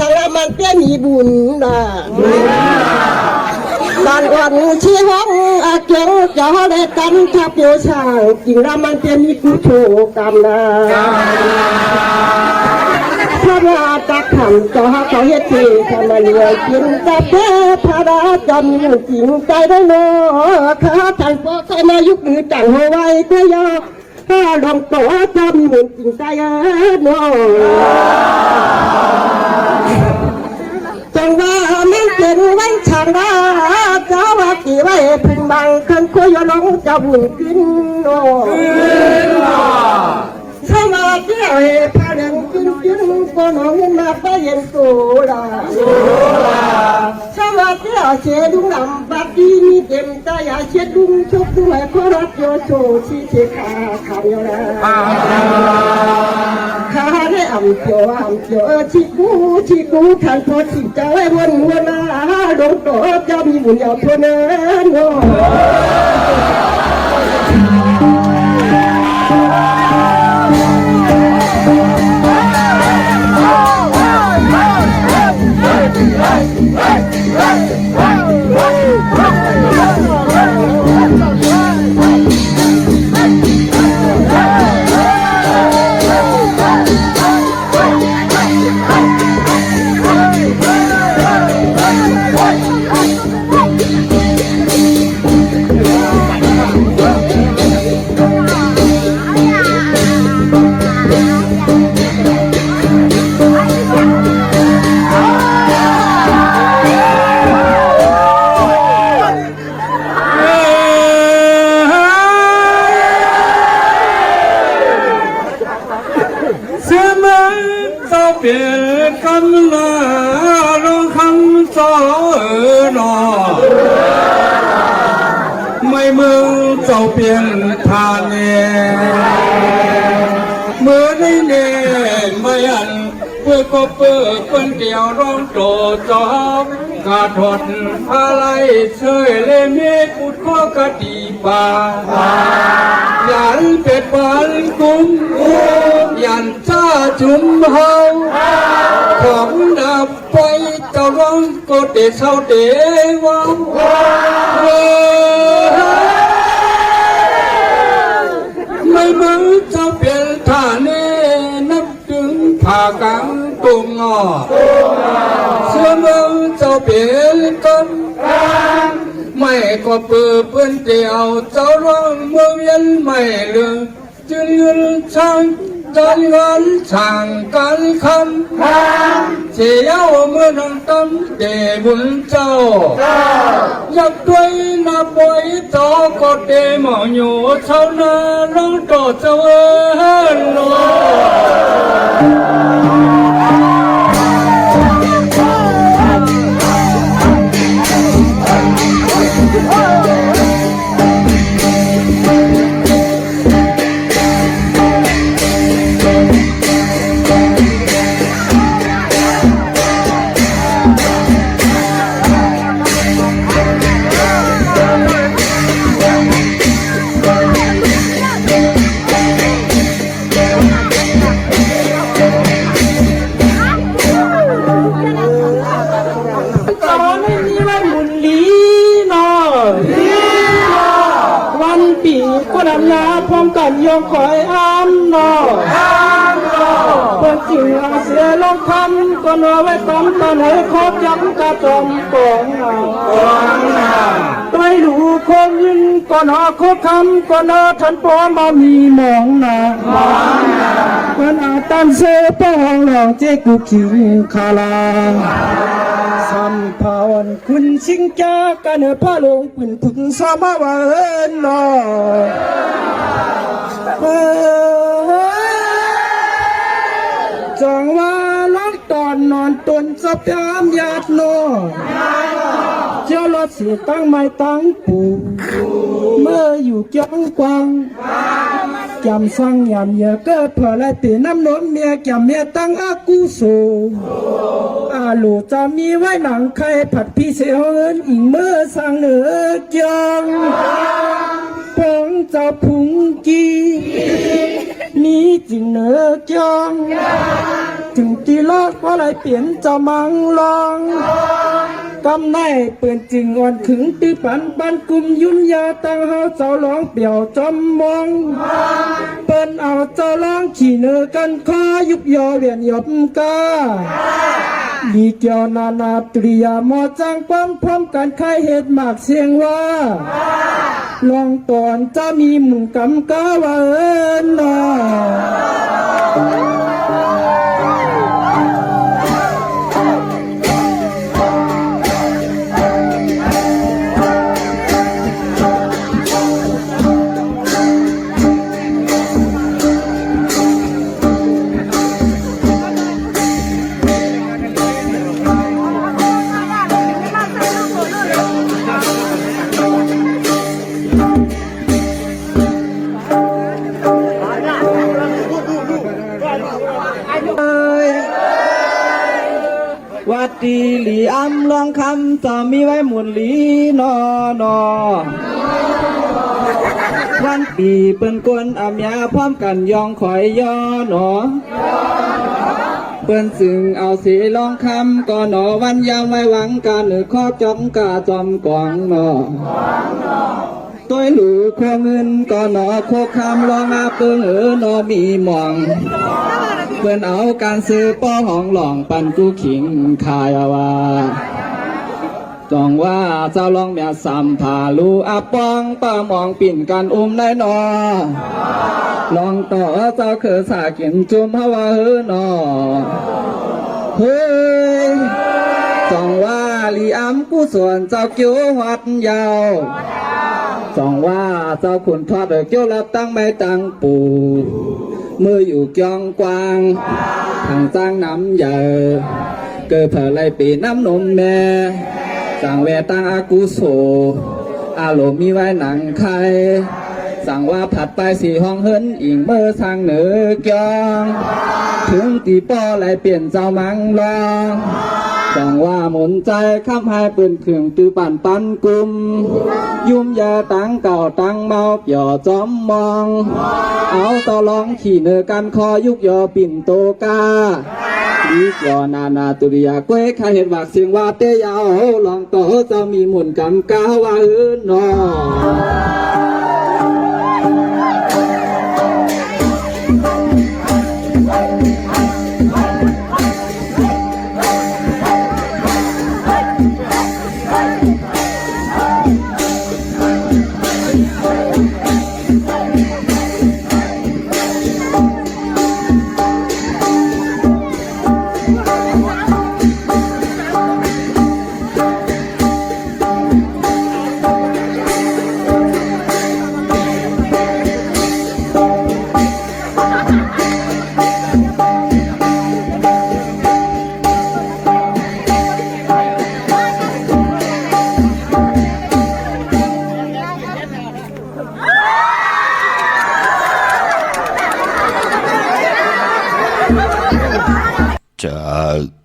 างละมันเปี้ยมีบุญนะบ้านอ่อนชี้ห้องอาเกียงจะได้กันทับโยชาจริงละมันเปี้ยมีกุโชกรรมนะพระราชคำจะหาเขาเฮ็ดที่ทำมาเลี้ยงกินกับเทพราจำอยู่จริงใจได้โลข้าท่านพ่อใครมายุคหรือจังหัวไว้เพื่อยอถ้าลองตัวจำอยู่จริงใจโลจังว่ามันเป็นวันช่างว่าเจ้าว่ากี่ไว้พึงบังคันคุยลงจะบุญกินโลสมาเที่ยวเฮพาเดินกินก็น้องมาไปเย็นโซลาสมาเที่ยวเชดุงลำบัดดีมีเต็มตายาเชดุงชกด้วยขรักโยโชชีเชขาขาวโยนาข้าได้อ่ำเจียวชิกูขันพอชิจะไว้วนนาดงโตจะมีบุญยาวทนเนไม่มึงเจ้าเปลี่ยนทางเน่เมื่อได้เน่ไม่อันเพื่อก็เปิดคนเดียวร้องโตจอบกาถดอะไรเชยเลเมกุดข้อกะดีป่ายันเป็ดปันกุ้มยันจ้าจุ่มเฮาของดับไปเจ้าร้องก็เตะเศร้าเตะวังไม่มึงจะเปลี่ยนท่าเน่นับถึงผ่ากังตุงงอเชื่อมึงจะเปลี่ยนกันไม่ก็เปื้อนเดียวเจ้าร้องเมื่อเวียนไม่เลือกจึงยืนช่างการงานช่างการคำเชี่ยวเมื่อนังตั้มเดบุญเจ้าอยากด้วยนาบอยเจ้าก็เดหมออยู่เท่านั้นน้องต่อเจ้าเอ๋ยโลพร้อมกันยองคอยอ้ามนอเปิดจิ๋วเสียลงคำก็นอไว้ตำตอนให้ครบย้ำกระจอมกองไปดูคนยินก็นอครบคำก็นอทันปอมามีมองหน้าเมื่อนาตันเสปองหลองเจ๊กุขิงคาลาสัมภาวันคุณชิงจากกันพระลงปืนพึ่งสามวันนอจังว่าลักตอนนอนตนสับยามญาติโนเจ้าลอดเสียตั้งไม้ตั้งปูเมื่ออยู่เกี่ยงกวางจำสั่งยำเยอะก็เผื่อและตีน้ำนมเมียจำเมียตั้งอากูโซอาลูจะมีไว้หนังไข่ผัดพี่เสียเงินอีกเมื่อสั่งเหนือจังปองเจ้าพุงกีนี้จริงเหนือจัง ถึงตีลอกว่าไรเปลี่ยนจะมังลองกำในเปื่อนจึงอ่อนขึงตีปันกุมยุ่นยาตั้งเฮาเจ้าร้องเปี่ยวจอมมองเปิ้นเอาเจ้าร้องขี่เนื้อกันคอยุบยอเวียนหยบกาดีเกี่ยวนาตริยาหมอจังความพร้อมกันใครเหตุมากเสียงว่าลองตอนจะมีหมุนกำกาว่าเอินนอวัดดีหลีอำลองคำจะมีไว้หมุนหลีนอนอวันปีเปิ้นกวนอำยาพร้อมกันยองข่อยย่อหนอเปิ้นซึ่งเอาสีลองคำก่อนหนอวันยามไว้หวังการหรือข้อจ้องกาจอมกวางหนอตัวหลูโคเงินก่อนหนอโคคำลองอาเปิงหนอมีหมองเพื่อนเอาการซื้อป้อหองหลองปันกูขิงขายว่าจองว่าเจ้าลองแม่สัมผาลูอาปองป้ามองปิ่นกันได้นอลองต่อเจ้าคือสากินจุมฮาวาหนอเฮ้ยจองว่าลีอัมกูส่วนเจ้าเกี่ยววัดยาวจองว่าเจ้าขุนทอดเกี่ยวรับตั้งไม่ตั้งปูมืออยู่กองกวางทางจ้างน้ำใหญ่เกิดเผลไรปีน้ำนมแม่สั่งแวตั้งอากุโสอารมณ์มีไว้หนังไข่สั่งว่าผัดไปสีห้องเฮิรนอิงเมื่อทางเหนือกองถึงตีป้อไรเปลี่ยนเจ้ามังลองสั่งว่าหมุนใจข้ามให้ปืนเครื่องตื้อปันกุมยุ่มยาตั้งเก่าตั้งเมาเปี่ยวจอมมองเอาต่อลองขี่เนื้อกันคอยุกยอปิ่นโตกาดีกว่านาตุริยาเก้ข้าเห็นว่าเสียงว่าเตยาวลองต่อจะมีหมุนกำกาว่านอ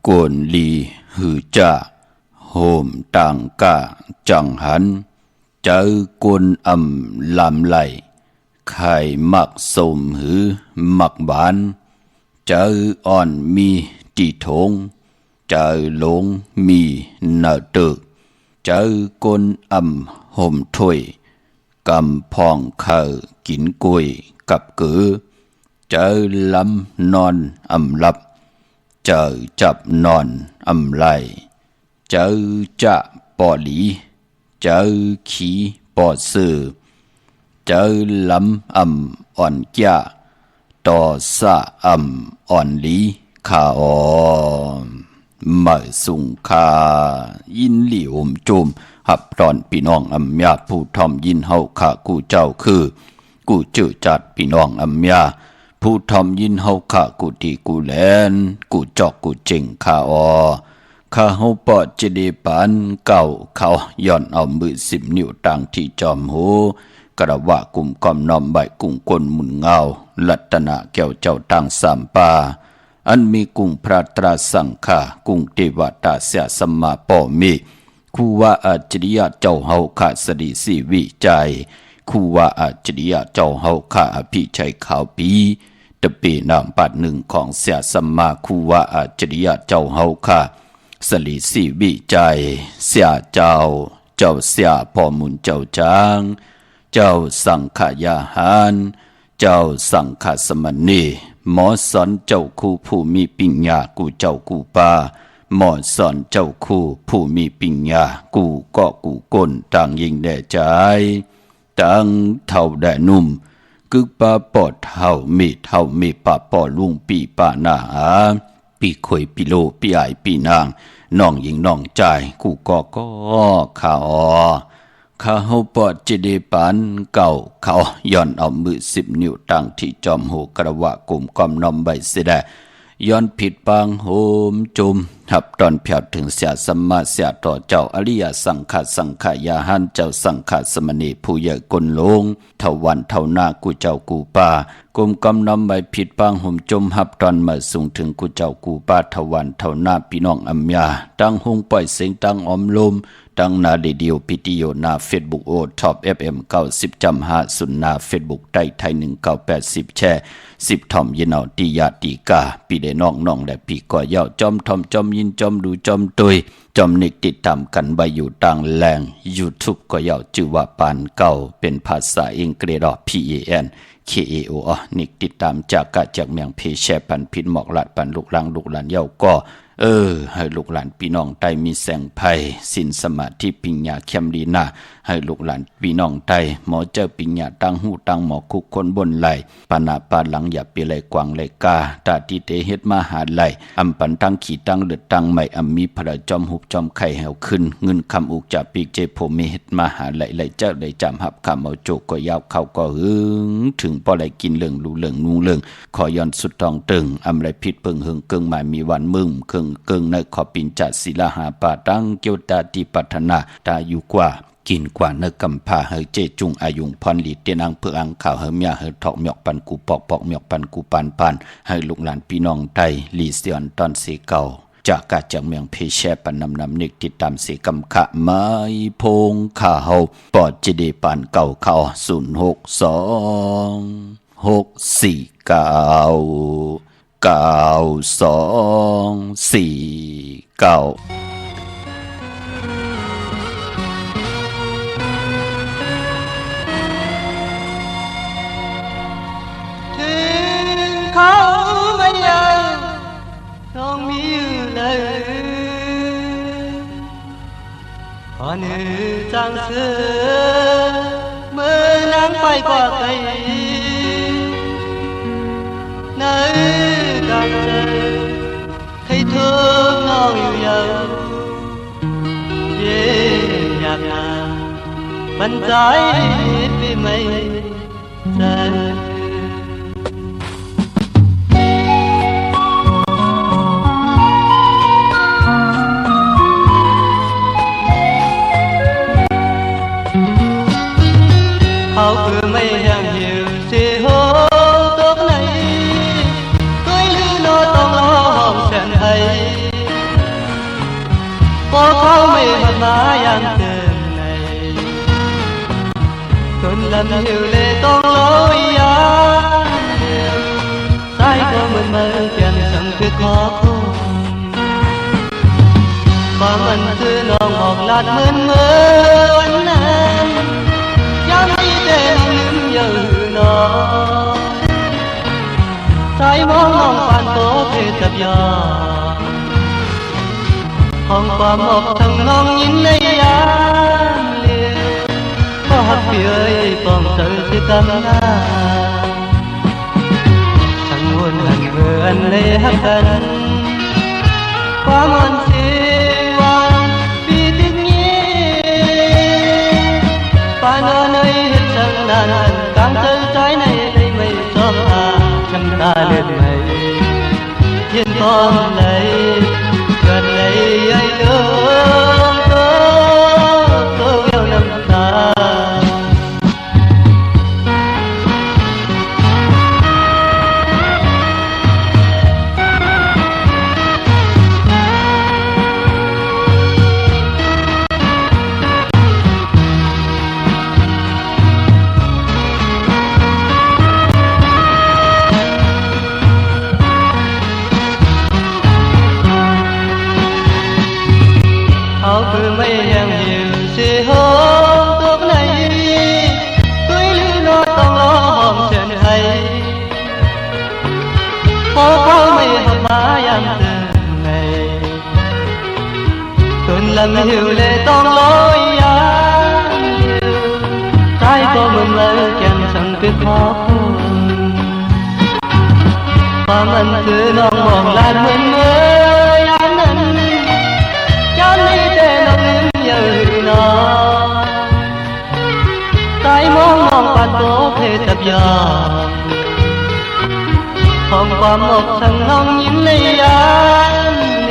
กวนลีหือจ่าโฮมต่างกาจังหันเจอกวนลำไหลไข่มักสมหือมักบานเจออ่อนมีตีทงเจอหลงมีเนตึกเจอกวนโฮมถ้วยกำพองข้าวกินกุยกับกือเจอลำนอนหลับเจอจับนอนไหลเจอจะปอหลีเจอขี้ปอสือเจอลำอ่อนแก่ต่อสะอ่อนหลีขาอมาสุงคายินหลีอมจุมหับตอนพี่น้องญาผู้ทอมยินเฮาขากูเจ้าคือกูจื้อจัดพี่น้องญาผู้ทำยินเฮาข้ากูตีกูแลนกูจอกกูเจิงข้าข้าเฮาปอดจะได้ปานเก่าเขาย่อนเอามือ10 นิ้วต่างที่จอมหูกระว่ากุ่มกอมน้อมใบกุ้งกลหมุนเงาลัตนาแก้วเจ้าต่างสามปาอันมีกุ้งพระตราสังฆากุ้งเทวตาเสียสมมาป่อมีคู่ว่าอาจริยะเจ้าเฮาข้าสดีสีวิจัยคู่ว่าอาจริยะเจ้าเฮาข้าอภิชัยขาวปี ตะปีนามปัดหนึ่งของเสียสัมมาคูวาอาจริยะเจ้าเฮาค่ะสลีสีวิจัยเสียเจ้าเสียพ่อมุนเจ้าจางเจ้าสังขยาหารเจ้าสังฆสมณีหมอสอนเจ้าคู่ผู้มีปัญญากูเจ้ากูปาหมอสอนเจ้าคู่ผู้มีปัญญากูก็กูก้นต่างยิงแด่ใจต่างเท่าแด่นุ่มกึกปาปอดเท่ามีปาปอลุงปีปาหน้าปีขวยปีโลปีไอปีนางน้องยิงน้องใจกูก็ข่าวข้าเฮาปอดจิเดปันเก่าเขาย้อนเอามือ10 นิ้วตั้งที่จอมหูกระวะกลุ่มกอมนอมใบเสดย้อนผิดปางโหมจุมหับตอนเพียวถึงเสียสัมมาเสียต่อเจ้าอริยสังขายาหันเจ้าสังฆสมณีผู้ใหญ่กลลงเท่าวันเท่าหน้ากูเจ้ากูป่ากลุ่มกำนำใบผิดปางห่มจมหับตอนมาสูงถึงกูเจ้ากูป่าเท่าวันเท่าหน้าพี่น้องอัมยาตั้งหงปล่อยเสียงตั้งอมลมตั้งนาเดียวพิติโยนาเฟซบุ๊กโอท็อป FM 90.5สุนนาเฟซบุ๊กไทย1980แช่10ถ่อมยินเอาตียาตีกาปีเดน้องและปีก่อยาวจอมทอมจอมยินจอมดูจอมตุยจอมนิกติดตามกันใบอยู่ต่างแหล่ง YouTube ก็ยาวชื่อว่าปานเก่าเป็นภาษาอังกฤษPAN KAO นิกติดตามจากเมืองเพแชปันพินหมอกลัดปันลูกหลานเย้าก็ให้ลูกหลานพี่น้องไตมีแสงไพ่สินสมาธิปิญญาเข้มดีนาให้ลูกหลานพี่น้องไตหมอเจ้าปิญญาตั้งหูตั้งหมอคุกคนบนไหลปานาปาหลังอย่าเปไหลกวางไหลกาตาติเตเฮ็ดมาหาไหลอำปันตั้งขี่ตั้งเลือดตั้งไม่อำมีพระจอมหุบจอมไข่แหวขึ้นเงินคำอุกจากปีกเจโพมีเฮ็ดมาหาไหลเจ้าไหลจำหับคำเอาโจกก็ยาวเข้าก็หึงถึงพอไหลกินเรื่องรู้เรื่องนุ่งเรื่องขอย้อนสุดตองตึงอำไหลผิดเปิงหึงเกิงหมายมีวันมึงเกิงในขอปินจัดศิลาหาปาตั้งเกียวตาติปัฒนาตาอยู่กว่ากินกว่าเนกำพาเฮเจจุงอายุงพรหลีเตียนอังเพื่ออังข่าวเฮเมียเฮทอกหมอกปันกูปอกหมอกปันกูปันให้ลูกหลานพี่น้องไทยลีเซียนตอนเสเก่าจากกาจากเมืองเพแชปันนำนิกติดตามเสกำขะไม้พงข่าเฮาปอดจิเดปานเก่าเข้า062 649 เขาไม่ยังต้องมีเลยพอหนึ่งจังเสือเมื่อนางไปกว่าไกลในกังเจอให้เธอน้องอยู่ยาวเย็นอยากนาบรรจัยไปไม่เจอเขาคือไม่ยังหิวสิโหตกไหนเคยลือโนต้องร้องเสียงไทยพอเขาไม่หันมายังเตือนในคนลำหิวเลยต้องร้อยยาสายก็เหมือนเมื่อเพียงสั่งคือขอคุณความมันคือน้องออกลาดเหมือนเมื่อวันนั้นที่เต้นลืมอยู่นอใจมองน้องปานโตเพศกับยาห้องความอกทั้งน้องยินในยามเลี้ยก็หักเปียปองเธอที่กำนาทั้งวนอันเบื่ออันเลยหักกันความอ่อนเสียวันปีติดเงี้ยปานเนยเห็นจังนั้นกางเธอใจในไม่ชอบตาฉันตาเลือดไม่เย็นตอนไหนเกิดไหนใหญ่เลือตัวเดียวน้ำตา áo cứ mây em hiểu sẽ hôm tốt này tôi lưu nó tông lo hòm trên hay có mây hợp má em từ ngày tuần làm hiểu lệ tông lối trái có mừng lời kèm sẵn biết khó và mình cứ non mòn lan mình mới anh chán đi tên ông im giờ nó trái mong mong bạn có thể tập giờ hôm qua một thằng hông nhìn lấy anh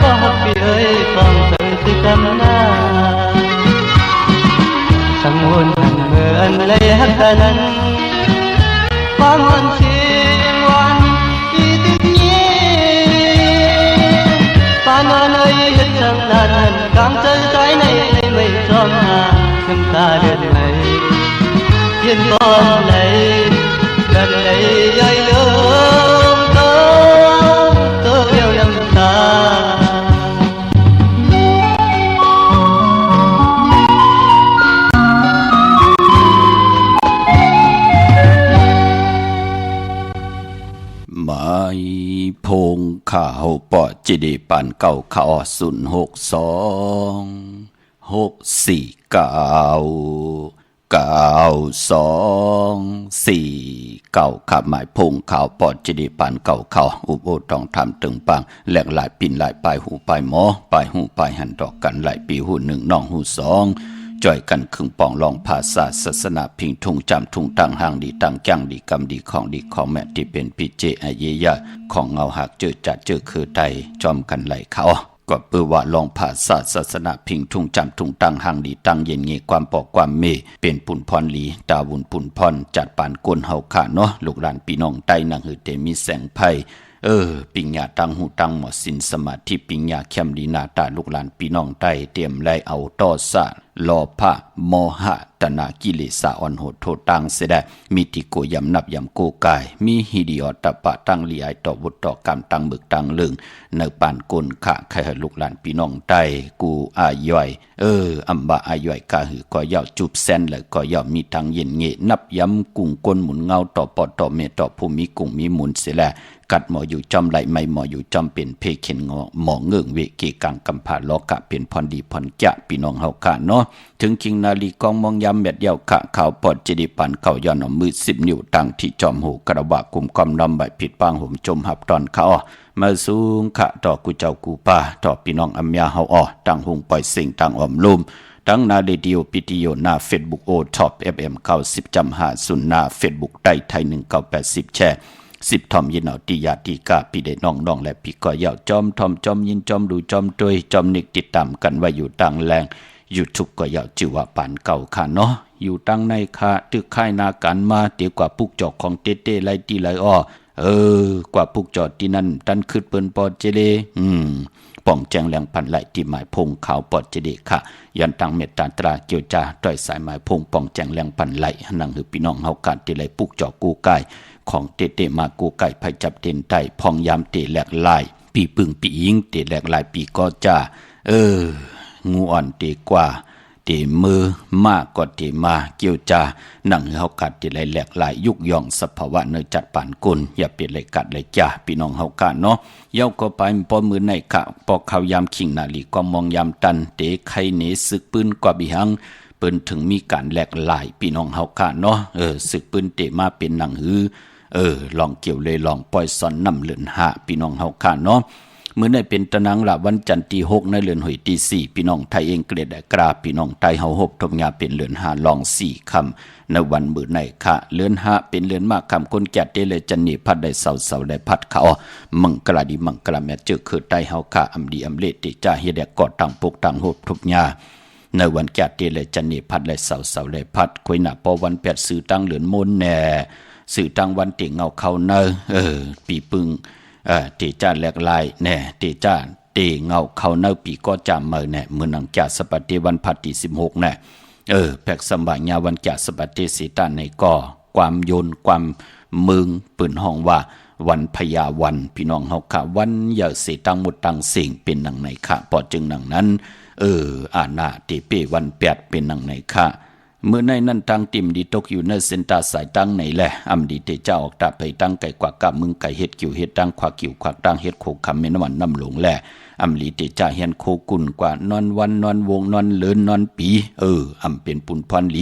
có hấp bị ơi còn tự sự tâm na sang muôn thằng mơ anh lấy hát thân quang hồn xin ngoan vì tự nhiên và nơi hết chẳng là thần càng chân trái này lấy mây tròn hà chúng ta đến này yên con lấy gần đây ai lương tớ yêu năm taไม่พงข่าวปอจิดีปันเก่าข่าว062-649-9249ขับหมายพงข่าวปอจิดีปันเก่าข่าวอุบโอต้องทำตึงปังแหลกหลายปิ่นหลายปลายหูปลายหมอปลายหูปลายหันดอกกันหลายปีหูหนึ่งน้องหูสองจ่อยกันครึ่งปองลองภาษาศาสนาพิงทุงจำทุงตั้งห่างดีตั้งจังดีกำดีของแม่ที่เป็นพิเจอเยยะของเงาหักเจอจัดเจอคือใดจอมกันไหลเขาก็เปื้อว่าลองภาษาศาสนาพิงทุงจำทุงตั้งห่างดีตั้งเย็นเงความปอกความเมเป็นปุ่นพรลีดาวุนปุ่นพรจัดปานกวนเฮาขาเนาะลูกหลานพี่น้องใต้นังหือเตมีแสงไพ่ปิญญาตั้งหูตั้งหมดสินสมาธิปิญญาเข้มดีนาตาลูกหลานพี่น้องใต้เตรียมไล่เอาต่อสารลอภะโมหะตนากิเลสอ่อนโหดโทตังเสดมีติโกยำนับยำโกกายมีฮิดิอตปะตั้งลีไอต่อวุตต่อกรรมตั้งมึกตั้งลึงในปานกลขะใครลูกหลานพี่น้องใต้กูอาย่อยอัมบะอาย่อยกาหือก็ย่อจุบแซนเลยก็ย่อมีทางเย็นเงนับยำกุ่งกลหมุนเงาต่อปอต่อเมต่อภูมิกุ่งมีหมุนเสแลกัดหมออยู่จอมไหลไม่หมออยู่จอมเป็นเพเข็นงอหมอเงื่องเวกีกังกำผาลอกะเป็นพรดีพรจะพี่น้องเฮากะเนาะถึงคิงนาลีกองมองยำเม็ดเดียวขะข่าวปอดจิดิปันเข่าย้อนมือ10 นิ้วตั้งที่จอมหูกระบะกุมกอมนำใบผิดปางห่มจมหับตอนเขามาสูงขะต่อกูเจ้ากูป้าต่อพี่น้องอัมยาเฮาตั้งหุงปล่อยสิ่งตั้งอมลุมตั้งนาเรดิโอพิติโยนาเฟซบุ๊กโอท็อป FM 90.5นาเฟซบุ๊กใต้ไทย1980แชร์10ทอมยินเอาติยาติกาพี่ได้น้องและพี่ก็ยาวจอมทอมจอมยินจอมดูจอมตวยจอมนิกติดตามกันไว้อยู่ต่างแรงYouTube ก็ยาวจิว่าปานเก่าค่ะเนาะอยู่ตั้งในค่ะตึกค่ายนาการมาเดี๋ยวกว่าปุกจอกของเต้ๆไล่ตีไล่กว่าปุกจอดที่นั่นตันขึ้นเปิ้นปอดเจเลป่องแจงแหลงพันไหลที่หมายพงขาวปอดเจดีค่ะยันตังเมตตาตราเกี่ยวจ้าต้อยสายหมายพงป่องแจงแหลงพันไหลนั่งหือพี่น้องเฮากันที่ไหลปุกจอกกูกายของเตมากูไก่ไผจับเต็นไตพองยามเตแหลกลายปีปึงปียิงเตแหลกลายปีก็จ้างูอ่อนเตกว่าเตมือมากก็เตมาเกี่ยวจ้าหนังเฮากัดเตไหลแหลกลายยุกย่องสภาวะเนจัดปานกุลอย่าเปลี่ยนเลยกัดเลยจ้าพี่น้องเฮากันเนาะเย้าก็ไปปอมือในขะปอกข้าวยามขิงนาลีก็มองยามตันเตไข่เนสึกปืนกว่าบิหังเปิ้นถึงมีการแหลกลายพี่น้องเฮากันเนาะสึกปืนเตมาเป็นหนังหือลองเกี่ยวเลยลองปล่อยสอนนำเลือนหาพี่น้องเฮาค่ะเนาะมื้อนี้เป็นตะนังละวันจันทร์ที่6ในเดือนหอยที่4พี่น้องไทยเองเกรดได้กราพี่น้องไทยเฮาฮบทบยาเป็นเลือนหาลอง4ค่ำในวันมื้อในค่ะเลือนหาเป็นเลือนมากค่ำคนแก่เตเลยจันนี่พัดได้เสาได้พัดเขามังกราดีมังกราแม่เจอคือไทยเฮาค่ะอำดีอำเลติจ้าเฮ็ดได้กอดตังปกตังฮบทบยาในวันแก่เตเลยจันนี่พัดได้เสาได้พัดคุยหน้าปอวัน8ซื้อตั้งเลือนมนแน่สื่อตังวันเตียงเงาเขาเนปีปึงเตจ้าแหลกลายแน่เตจ้าเตเงาเขาเนปีก็จำเมื่อแน่เมื่อนังจ่าสปฏิวันพัดที่16แน่แพกสมัยญาวันจ่าสปฏิสีตาในก่อความโยนความมึงปืนห้องว่า วันพญาวันพี่น้องเฮาค่ะวันอย่าเสตังหมดตังสิ่งเป็นหนังไหนค่ะปอจึงหนังนั้นอาณาเตเปวันแปดเป็นหนังไหนค่ะเมื่อในนั้นตังติมดีตกอยู่ในเส้นตาสายตังไหนแหละอำดีเตเจ้าออกตาไปตั้งไก่กว่ากะมึงไก่เฮ็ดกิ่วเฮ็ดตังขวากิ่วขวาตังเฮ็ดโคคำเมนวันน้ำหลงแหละอำลีเตจ่าเฮียนโคกุนกว่านอนวันนอนวงนอนเลินนอนปีอำเป็นปุนพรห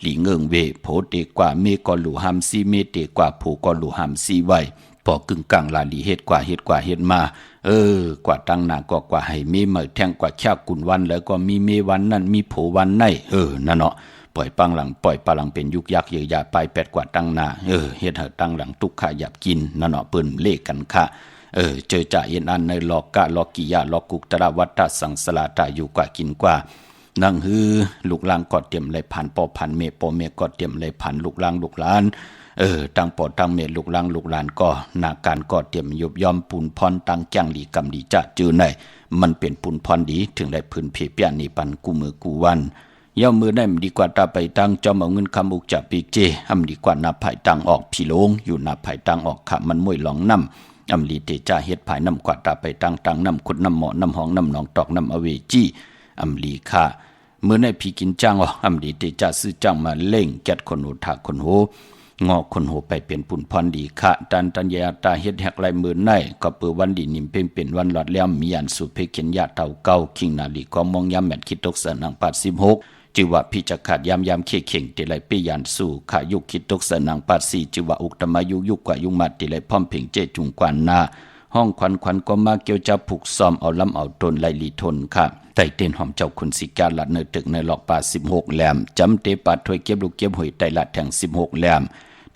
ลีเงิงเวโพเตกว่าเมกอลูหามซีเมเตกว่าผูกอลูหามซีไว้พอกึ่งกลางลาลีเฮ็ดกว่าเฮ็ดมากว่าตั้งหน้าก็กว่าให้มีเหมอแท่งกว่าแค่กุนวันแล้วก็มีเมวันนั่นมีโผวันในนั่นเนาะปล่อยปังหลังปล่อยปลาหลังเป็นยุกยักษ์เยอะยาไปแปดกว่าตั้งหน้าเฮ็ดให้ตั้งหลังตุกขะหยับกินนั่นเนาะเปิ้นเลขกันค่ะเจอจ่าเย็นอันในหลอกกะหลอกกิยาหลอกกุกตระวัตตะสังสลาตาอยู่กว่ากินกว่านั่งฮือลูกหลานกอดเตรียมเลยผ่านปอผ่านเมปอเมกอดเตรียมเลยผ่านลูกหลานตั้งปอตั้งเมลูกหลานก็นาการกอดเตรียมยบย่อมปุนพรตั้งจังหลีกำดีจะจือในมันเป็นปุนพรดีถึงได้พื้นเพเปียนี่ปันกูมือกูวันย่อมือได้ดีกว่าตาไปตั้งจอมเอาเงินคำอุกจับปีเจดีกว่านับไผ่ตั้งออกพี่ลงอยู่นับไผ่ตั้งออกขะมันมวยหลองน้ำอำลีเตจ่าเฮ็ดภายน้ำกว่าตาไปตั้งน้ำขุดน้ำหมอน้ำหองน้ำหนองตอกน้ำอเวจีอำลีค่ะเมื่อในพี่กินจ้างอำลีเตจ่าซื้อจ้างมาเล่งแกดคนโหถากคนโหงอคนโหไปเป็นปุ่นพรดีค่ะตันยาตาเฮ็ดแหกลายมือในก็เปิดวันดีนิ่มเป็นวันหลอดแล้วมีอันสุเพเขียนยาเต่าเก่าคิงนาลีก็มองยามแมดคิดตกสนัง86จิวะพิจักขาดยามเข่งเตไลเปยันสู่ขายุคิดตกสนัง84จิวะอุกตมายุกกว่ายุมัดเตไลพร้อมเพ่งเจจุงกวนนาห้องควันก็มาเกี่ยวจะผูกซ้อมเอาลำเอาตนไลลีทนค่ะไต่เต้นหอมเจ้าคุณสิกาลัดเนตึกในหลอกป่า16แหลมจำเตปาถวยเก็บลูกเก็บหอยไตลัดแทง16แหลม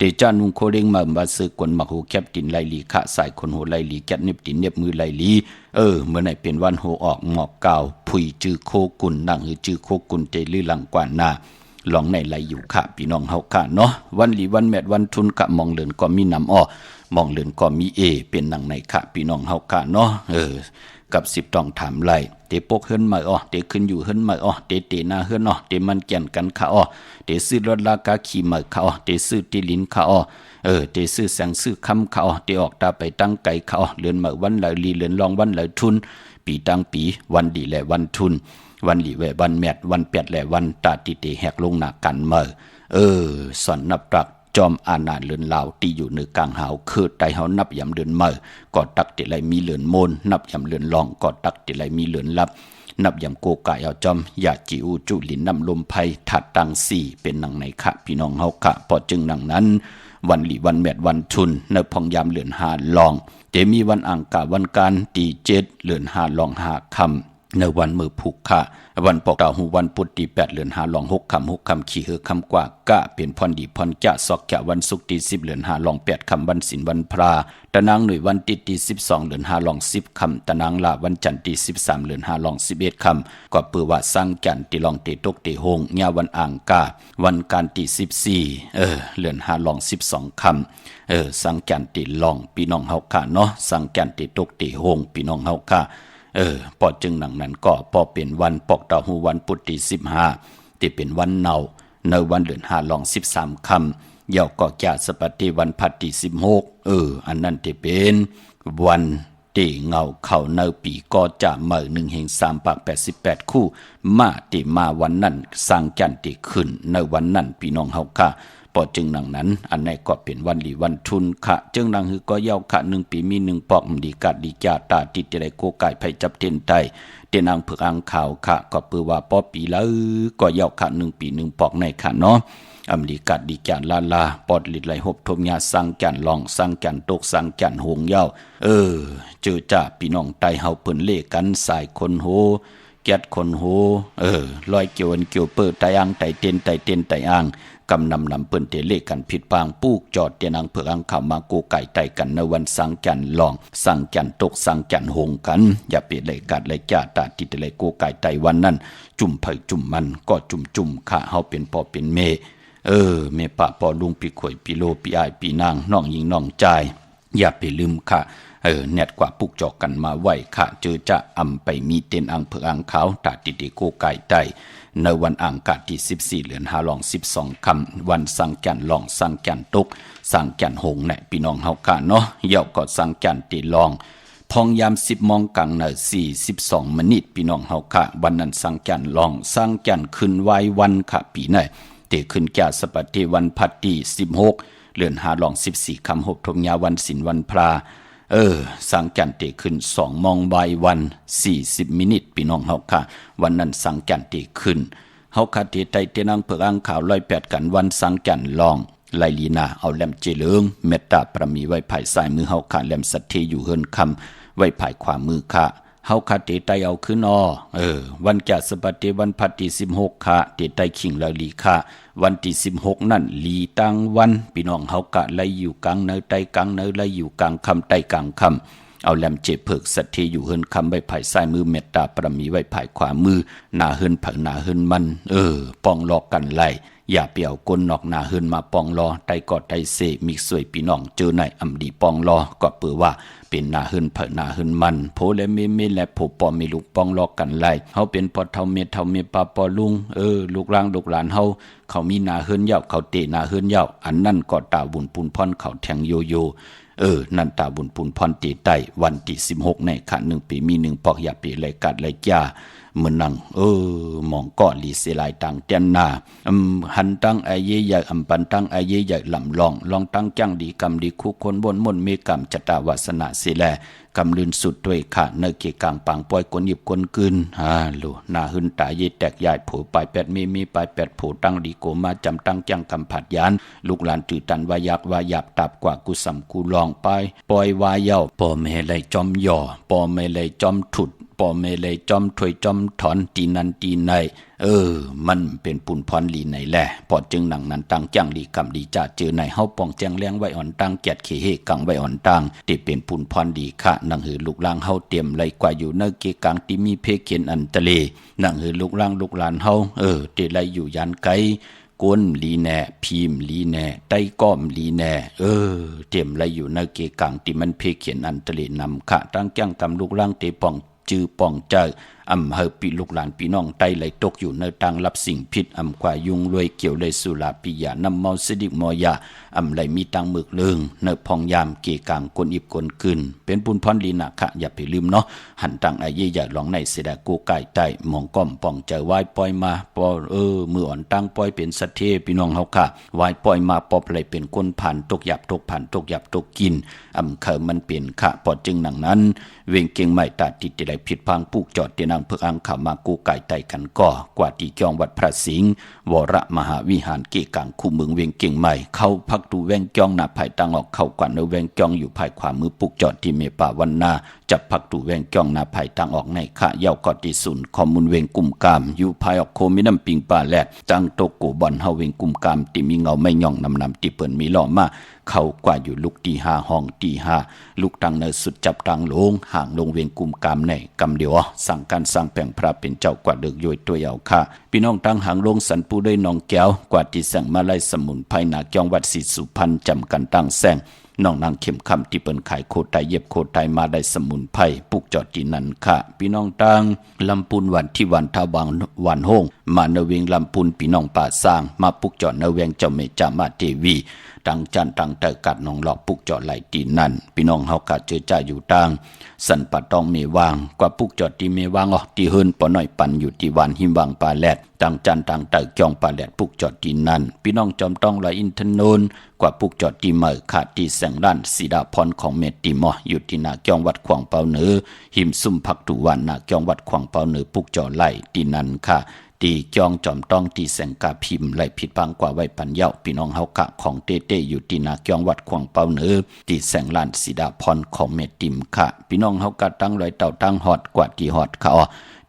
เตจานุงโคเร่งมาบาซึกวนมักหูแคบตินไลลีขะสายคนโหไลลีแกะเน็บตินเน็บมือไลลีเมื่อไหร่เป็นวันโหออกหมอกเก่าผุยจือโคกุนนั่งหือจือโคกุนเตลือหลังกว่าหน้าหลองในไหลอยู่ค่ะพี่น้องเฮาค่ะเนาะวันหลีวันแมดวันทุนกะมองเลินก็มีน้ำอ้อมองเลินก็มีเป็นหนังในค่ะพี่น้องเฮาค่ะเนาะกับ10ต้องถามไหลเตปกเฮิรนมาเตขึ้นอยู่เฮิรนมาเตหน้าเฮิรนเตมันแก่นกันค่ะเตซื้อรถลากาขี่มาค่ะเตซื้อตีลิ้นค่ะเตซื้อแสงซื้อคำค่ะเตออกตาไปตั้งไก่ค่ะเลือนมาวันไหลลีเลือนลองวันไหลทุนปีตั้งปีวันดีและวันทุนวันหลีแววันแมดวันแปดและวันตาติเตแหกลงหนากันเมื่อสอนนับตักจอมอาณาเลือนลาวตีอยู่ในกลางหาวคือไตเฮานับยำเลือนเมื่อก็ตักติไหลมีเลือนโมนนับยำเลือนลองก็ตักติไหลมีเลือนลับนับยำโกกายเอาจอมอย่าจิวจุลินนำลมไพถัดตังสี่เป็นหนังไหนค่ะพี่น้องเฮาค่ะพอจึงหนังนั้นวันหลีวันแมดวันทุนในพองยามเลือนหาลองเตมีวันอังกาวันการตี7เลือนหาลองหาคำในวันมือผูกค่ะวันปอกดาวหูวันพุธตี8เลือนหาลอง6คำขี่คำกว่ากะเป็นพรดีพรจะซอกแกะวันศุกร์ตี10เลือนหาลอง8คำวันศิลวันพราตะนางหน่วยวันติดตี12เลือนหาลอง10คำตะนางลาวันจันทร์ตี13เลือนหาลอง11คำก็เปือว่าสร้างจันตีลองตีตกตีหงญาวันอ่างกาวันการตี14เลือนหาลอง12คำสังแกนตีลองพี่น้องเฮาค่ะเนาะสังแกนตีตกตีหงพี่น้องเฮาค่ะพอจึงหนังนั้นก็พอเป็นวันปอกดาวหูวันพุธที่15ที่เป็นวันเนาในวันเดือน5ลอง13คำเยาก็แก่สปฏิวันพัดที่16อันนั้นที่เป็นวันตีเงาเข้าในปีก็จะเมื่อ1แห่ง3ปาก88คู่มาที่มาวันนั้นสร้างจันติขึ้นในวันนั้นพี่น้องเฮาค่ะพอจึงหนังนั้นอันไหนก็เป็นวันหลีวันทุนค่ะจึงหนังหือก็เย้าค่ะ1ปีมี1ปอกดีกัดดีจาตาติดได้โกไก่ไผจับเต้นไตเต้นอังเผือกอังขาวค่ะก็เปือว่าปอปีแล้วก็เย้าค่ะ1ปี1ปอกในค่ะเนาะอำลีกัดดีจานลาปอดลิดไหลหบทมยาสังจันลองสังจันตกสังจันหงเย้าเจอจ่าพี่น้องไตเฮาเปิ้นเล่กันสายคนโหแกดคนโหลอยเกี่ยวเกี่ยวเปิดไตอังไตเต้นไตอังกำนำเปิ้นเตเลกันผิดปางปูกจอดเตียนังเผือกอังข่าวมาโกไก่ไตกันในวันสังจันลองสังจันตกสังจันหงกันอย่าเปเลยกัดเลยจ่าตาติดเลยโกไก่ไตวันนั้นจุ่มไผ่จุ่มมันก็จุ่มค่ะเฮาเป็นพ่อเป็นเมเมปะปอลุงปีข่อยปีโลปีอายปีนางน้องยิงน้องใจอย่าไปลืมค่ะ แนดกว่าปุกจอกกันมาไว้ค่ะเจอจะอำไปมีเต็นอังเผืออังขาวตาติติโกไก่ได้ในวันอังคารที่14เดือน5ลอง12คำวันสังจันทร์ลองสังจันทร์ตกสังจันทร์หงเนี่ยพี่น้องเฮากะเนาะเย่าก็สังจันทร์ตีลองพองยาม10โมงกลาง42มินิพี่น้องเฮากะวันนั้นสังจันทร์ลองสังจันทร์ขึ้นไว้วันค่ะปีไหนเตขึ้นแก่สปฏิวันพัดที่16เดือน5ลอง14คำหบทงยาวันศิลวันพราสังจันทร์เตขึ้น2โมงบ่ายวัน40มินิพี่น้องเฮาค่ะวันนั้นสังจันทร์เตขึ้นเฮาค่ะเตไตเตนังเผือกอังขาว108กันวันสังจันทร์ลองไลลีนาเอาแหลมเจริญเมตตาประมีไว้ภายซ้ายมือเฮาค่ะแหลมสัทเทอยู่เฮิรนคำไว้ภายขวามือค่ะเฮาค่ะเตไตเอาขึ้นวันแก่สปฏิวันพัดที่16ค่ะเตไตขิงแล้วลีค่ะวันที่16นั่นลีตังวันพี่น้องเฮากะไลอยู่กลางเนอไตกลางเนอไลอยู่กลางคำไตกลางคำเอาแหลมเจเพิกสัทเทอยู่เฮิรนคำไว้ภายซ้ายมือเมตตาประมีไว้ภายขวามือหน้าเฮิรนผักหน้าเฮิรนมันปองลอกกันไลอย่าเปียวก้นนอกหน้าเฮิรนมาปองลอไตกอดไตเสมิกสวยพี่น้องเจอในอำดีปองลอก็เปือว่าเป็นหน้าเฮิรนผักหน้าเฮิรนมันโพและเมและโผปอมีลูกปองลอกกันไลเฮาเป็นปอเท่าเมปาปอลุงลูกร่างลูกหลานเฮาเขามีหน้าเฮิรนยาวเขาเตะหน้าเฮิรนยาวอันนั่นก็ตาบุญปุนพรเขาแทงโยโยนั่นตาบุญปุนพรตีไตวันที่16ในขะ1ปีมี1ปอกอย่าปีไหลกัดไหลจ้ามือนังมองก่อลีเสลายตังเตียนนาหันตังไอเยใหญ่ปันตังไอเยใหญ่ลำลองตังจังดีกำดีคู่คนบนมนเมกรรมจตาวาสนาเสแลกำลืนสุดด้วยขะเนเกกลางปังปล่อยกวนหยิบกวนกึนลูนาหึนตาเยแตกใหญ่ผูปลายแปดมีปลายแปดผูตังดีโกมาจำตังจังกำผัดยานลูกหลานตื่นตันวายักวาหยับตับกว่ากุสัมกูลองไปปล่อยวายเย้าปอเมลัยจอมย่อปอเมลัยจอมถุดปอเมลัยจอมถวยจอมถอนตีนันตีในมันเป็นปุนพรลีในแหละพอจึงหนังนั้นตังจังดีกำดีจ่าเจอในเฮาปองแจงแรงไว้อ่อนตังแกดเขเฮกังไว้อ่อนตังที่เป็นปุนพรดีค่ะนังหือลูกลางเฮาเตรียมไหลกว่าอยู่เนเกกังที่มีเพเขียนอันตะเลนังหือลูกลางลูกหลานเฮาเตไหลอยู่ยันไกกวนลีแน่พิมลีแน่ไตก้อมลีแน่เตรียมไหลอยู่เนเกกังที่มันเพเขียนอันตะเลนำค่ะตั้งจังกำลูกลางเตปองจือป่องเจอเฮอปีลูกหลานพี่น้องไตไหลตกอยู่ในทางรับสิ่งผิดกว่ายุงรวยเกี่ยวเลยสุราปิยานำเมาสดิกมอยาไหลมีตังหมึกเลิงเนพองยามเกกางกลอิบกลกึนเป็นปุนพรลีนะค่ะอย่าไปลืมเนาะหันตังไอเยอย่าลองในเสดากูไก่ไตมองก้อมป่องเจอไว้ปล่อยมาปอมืออ่อนตังปล่อยเป็นสัตเทพี่น้องเฮาค่ะไว้ปล่อยมาปอบไหลเป็นก้นผ่านตกหยับตกผ่านตกหยับตกกินเขมันเปลี่ยนค่ะปอจึงหนังนั้นเวงเก่งไม่ตัดติดไหลผิดพังปุกจอดเตนังเพื่ออังขามากูไก่ไตกันก่อกว่าที่จองวัดพระสิงห์วรมหาวิหารเกกังคู่เมืองเวียงเก่งใหม่เข้าพักดูแวงจองหน้าภายตังออกเข้ากว่าเนแวงจองอยู่ภายขวามือปุกจอดที่เมป่าวันนาจับพักดูแวงจองหน้าภายตังออกในขะเย้ากอติสุนคอมูลเวงกุมกามอยู่ภายออกโคมิน้ำปิงป่าแลดจังโตโกบอนเฮาเวงกุมกามที่มีเงาไม่ย่องนำที่เปิ่นมีล้อมาเข้ากว่าอยู่ลูกตีห้าห้องตีห้าลูกตังเนสุดจับตังลงห่างลงเวียงกุมกามในกำเดียวสั่งการสร้างแผงพระเป็นเจ้ากว่าเดือกโยยตัวเยาค่ะพี่น้องตังห่างลงสันปูด้วยน้องแก้วกว่าที่สั่งมาไล่สมุนไพรนาจองวัดศรีสุพรรณจำกันตั้งแซงน้องนางเข็มคำที่เปิ้นขายโคไตเย็บโคไตมาได้สมุนไพรปุกจอดที่นั่นค่ะพี่น้องตังลำปูนวันที่วันทาวังวันโฮงมาเนเวงลำปูนพี่น้องป่าสร้างมาปุกจอดเนเวงเจ้าเมจามาเทวีตังจันตังเตกัดน้องหลอกปุกจอดไหลตีนั่นพี่น้องเฮากะเจอจ่าอยู่ตังสันปะตองเมวางกว่าปุกจอดที่เมวางที่เฮินปอน้อยปันอยู่ที่วันหิมวางปาแลดตังจันตังเตจองปาแลดปุกจอดที่นั่นพี่น้องจอมต้องไหลอินทนนกว่าปุกจอดที่เมื่อขาดที่แสงด้านสีดาพรของเมติมออยู่ที่นาจองวัดขวางเปาเหนือหิมซุ่มพักตุวันนาจองวัดขวางเปาเหนือปุกจอดไหลที่นั่นค่ะตีจองจอมต้องตีแสงกาพิมพ์ไหลผิดบางกว่าไว้ปัญญาพี่น้องเฮากะของเต้อยู่ที่นาจองวัดขวางเปาเหนือตีแสงลานสีดาพรของเมติมค่ะพี่น้องเฮากะตั้งไหลเต่าตั้งฮอดกว่าที่ฮอดเขา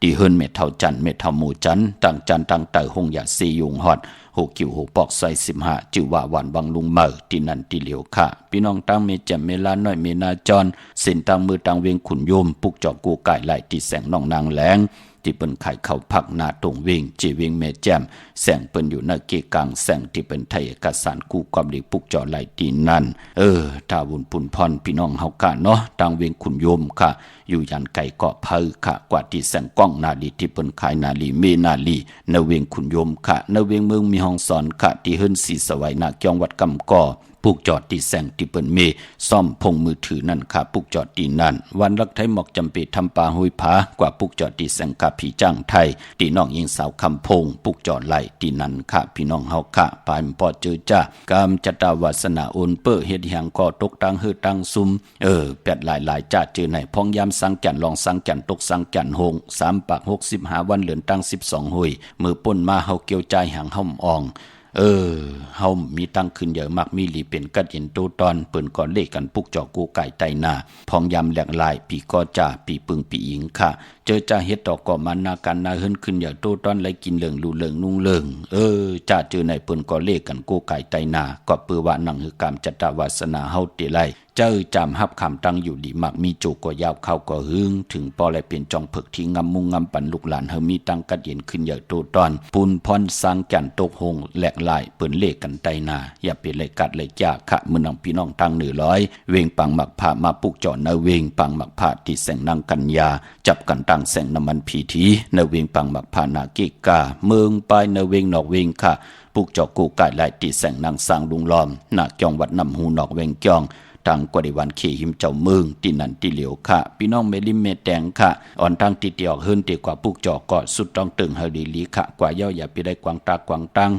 ตีเฮินเมเท่าจันเมเท่าหมู่จันตั้งจันตั้งเต่าหงยาซียุงฮอดโห กิ่วโหปอกใส่15จื่อว่าหวานวังลุงเมอที่นั่นที่เหลียวค่ะพี่น้องตั้งเมแจ่มเมลาน้อยเมนาจรเส้นตั้งมือตั้งเวียงขุนโยมปุกจอกกูไก่ไหลที่แสงน้องนางแหลงที่เปิ้นไข่เข้าพักนาตรงเวงจีเวงแม่แจ่มแสงเปิ้นอยู่ในเกกลางแสงที่เป็นไทยเอกสารกู้ความดีปุกจอไหลตีนั่นถ้าบุญปุ่นพรพี่น้องเฮากะเนาะทางเวงขุนโยมค่ะอยู่ยันไก่เกาะเพอค่ะกว่าที่แสงก้องนาลีที่เปิ้นขายนาลีเมนาลีในเวงขุนโยมค่ะในเวงเมืองมีห้องสอนค่ะที่เฮิรนศรีสวัยนาเกียงวัดกำก่อปุกจอดที่แสงที่เปิ้นเมซ่อมพงมือถือนั่นค่ะปุกจอดที่นั่นวันรักไทยหมอกจำปีทำปาหุยผากว่าปุกจอดที่แสงค่ะพี่จ้างไทยตีน้องยิงสาวคำพงปุกจอดไหลที่นั่นค่ะพี่น้องเฮาค่ะปานปอเจอจ้ากามจตาวาสนาโอนเป้อเฮ็ดหยังก็ตกตังเฮือตังซุมแปดหลายจ้าเจอไหนพองยามสังจันลองสังจันตกสังจันโฮง3ปาก65วันเหลือนตัง12หุยมือป่นมาเฮาเกี่ยวใจหังห่มอ่องเฮามีตั้งขึ้นเยอะมากมีหลีเป็นกัดเย็นโตตอนเปิ้นก่อนเลขกันปุกจอกกูไก่ไตนาพองยำแหลกลายปีก็จ่าปีปึงปีอิงค่ะเจอจ่าเฮ็ดดอกก่อมันนากันนาเฮิรนขึ้นเยอะโตตอนไหลกินเหลืองลูเหลืองนุ่งเหลืองจ่าเจอในเปิ้นก่อเลขกันกูไก่ไตนาก็เปือว่านังหือกามจัตตาวาสนาเฮาติไลเจ้าจำฮับคำตั้งอยู่ดีมักมีโจกก็ยาวเข้าก็หึงถึงปอและเปลี่ยนจองเผือกที่งำมุงงำปันลูกหลานเฮามีตั้งกัดเย็นขึ้นเยอะโตตอนปูนพรสร้างจันตกหงแหลกลายเปิ้นเลขกันไตนาอย่าเปลี่ยนเลยกัดเลยจ้าขะมือนังพี่น้องตั้ง100เวงปังหมักผ้ามาปุกจอเนเวงปังหมักผ้าที่แสงนางกัญญาจับกันตั้งแสงน้ำมันผีทีเนเวงปังหมักผ้านาเกกาเมืองไปเนเวงนอกเวงค่ะปุกจอกูไก่ไหลที่แสงนางสร้างลุงล้อมนาเกียงวัดนำหูนอกเวงเกียงทางกวดิวันขี่หิมเจ้าเมืองที่นั่นที่เหลียวค่ะพี่น้องเมลิมเมแตงค่ะอ่อนทางที่เตียวเฮิรนตีกว่าปุกจอกก็สุดต้องตึงเฮดีลีค่ะกว่าเย้าอย่าไปได้กวางตากวางตัง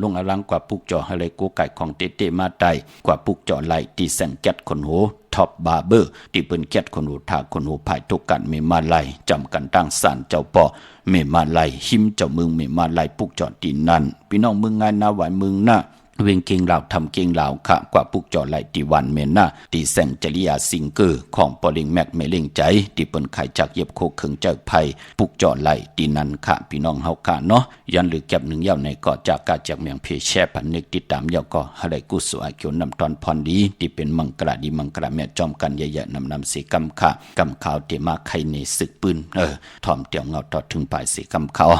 ลงอลังกว่าปุกจอเฮเลยกูไก่ของเตมาไตกว่าปุกจอไหลที่แสงแก๊ดคนโหท็อปบาร์เบอร์ที่เปิ้นแก๊ดคนโหทาคนโหภายทุกกันเมมาไลจำกันตั้งสารเจ้าปอเมมาไลหิมเจ้าเมืองเมมาไลปุกจอที่นั่นพี่น้องเมืองงานนาหวายเมืองน่ะเวงเก่งเหล่าทำเก่งเหล่าขะกว่าปุกจอไหลตีวันเมน่าตีแสงจริยาซิงเกอร์ของปอลิงแม็กเมลิงใจที่เปิ้นไข่จากเย็บโคเคิงเจ้าไผ่ปุกจอไหลตีนันขะพี่น้องเฮาขะเนาะยันหรือแก็บหนึ่งยาวในก็จากกาจากเมียงเพแช่พันนึกติดตามยาวก็อะไรกุศลเขียวนำตอนพรดีที่เป็นมังกรดีมังกรแม่จอมกันใหญ่ๆนำสีกำขะกำขาวเตมาไข่ในศึกปืนถ่อมเตียวเงาต่อถึงปลายสีกำขาว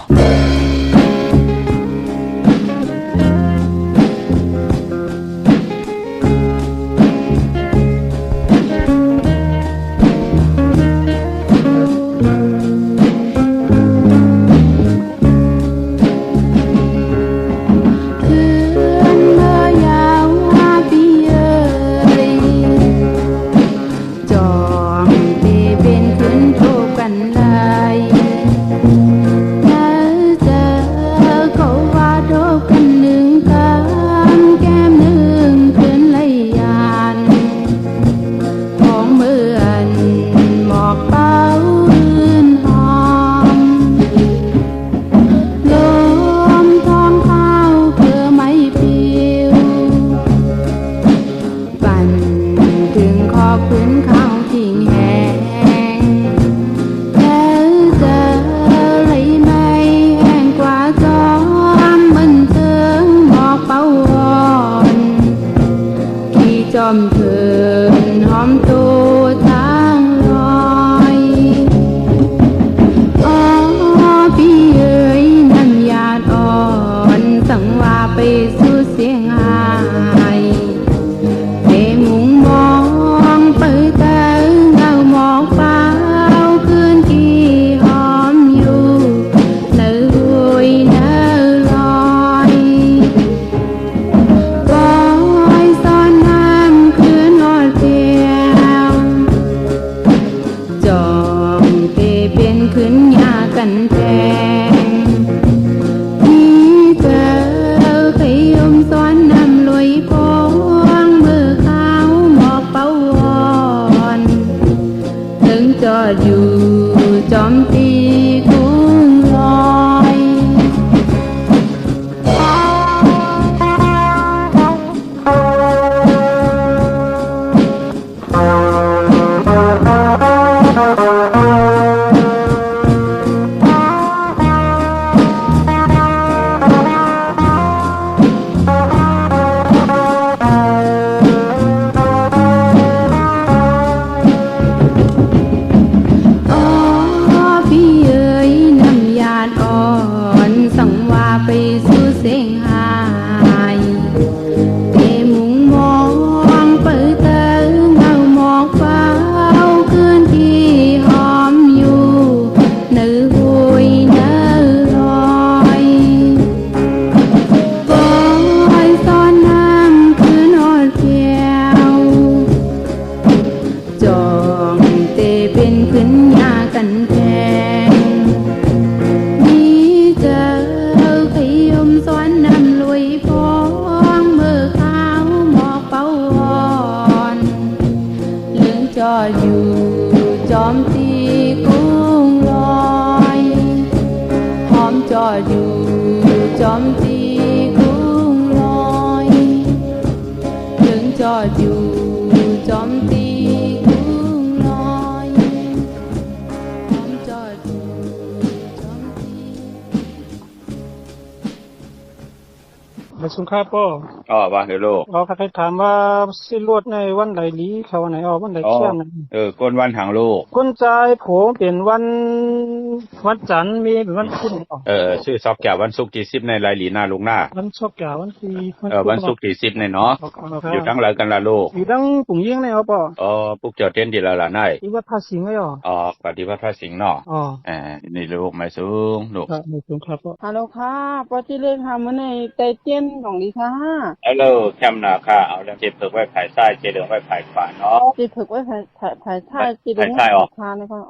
ในสงขลาป่ออ๋อว่าเฮโลอ๋อใครถามว่าสิรวดในวันไหลลีเขาวันไหนอ๋อวันไหลเชี่ยมก้นวันทางโลกก้นใจผมเป็นวันจันทร์มีเป็นวันพุธชื่อซอกแก้ววันศุกร์ที่10ในรายหลีหน้าลุงหน้าวันซอกแก้ววันที่วันศุกร์ที่10ในเนาะอยู่ทั้งหลายกันละโลกอยู่ทั้งปุ่งเยี่ยงในป่อปุกเจ้าเต้นที่ละล่ะนายที่วัดภาษีไว้ปฏิวัติพระสิงห์เนาะในโลกไม่สูงลูกไม่สูงครับฮัลโหลค่ะปอจิเลขค่ะมื้อในไตเตี้ยนของดิค่ะฮัลโหลแคมนาค่ะเอาเรื่องเจ็บเผิกไว้ภายซ้ายเจ็บเหลืองไว้ภายขวาเนาะเจ็บเผิกไว้ภายซ้ายเจ็บเหลืองไว้ภายขวานะคะ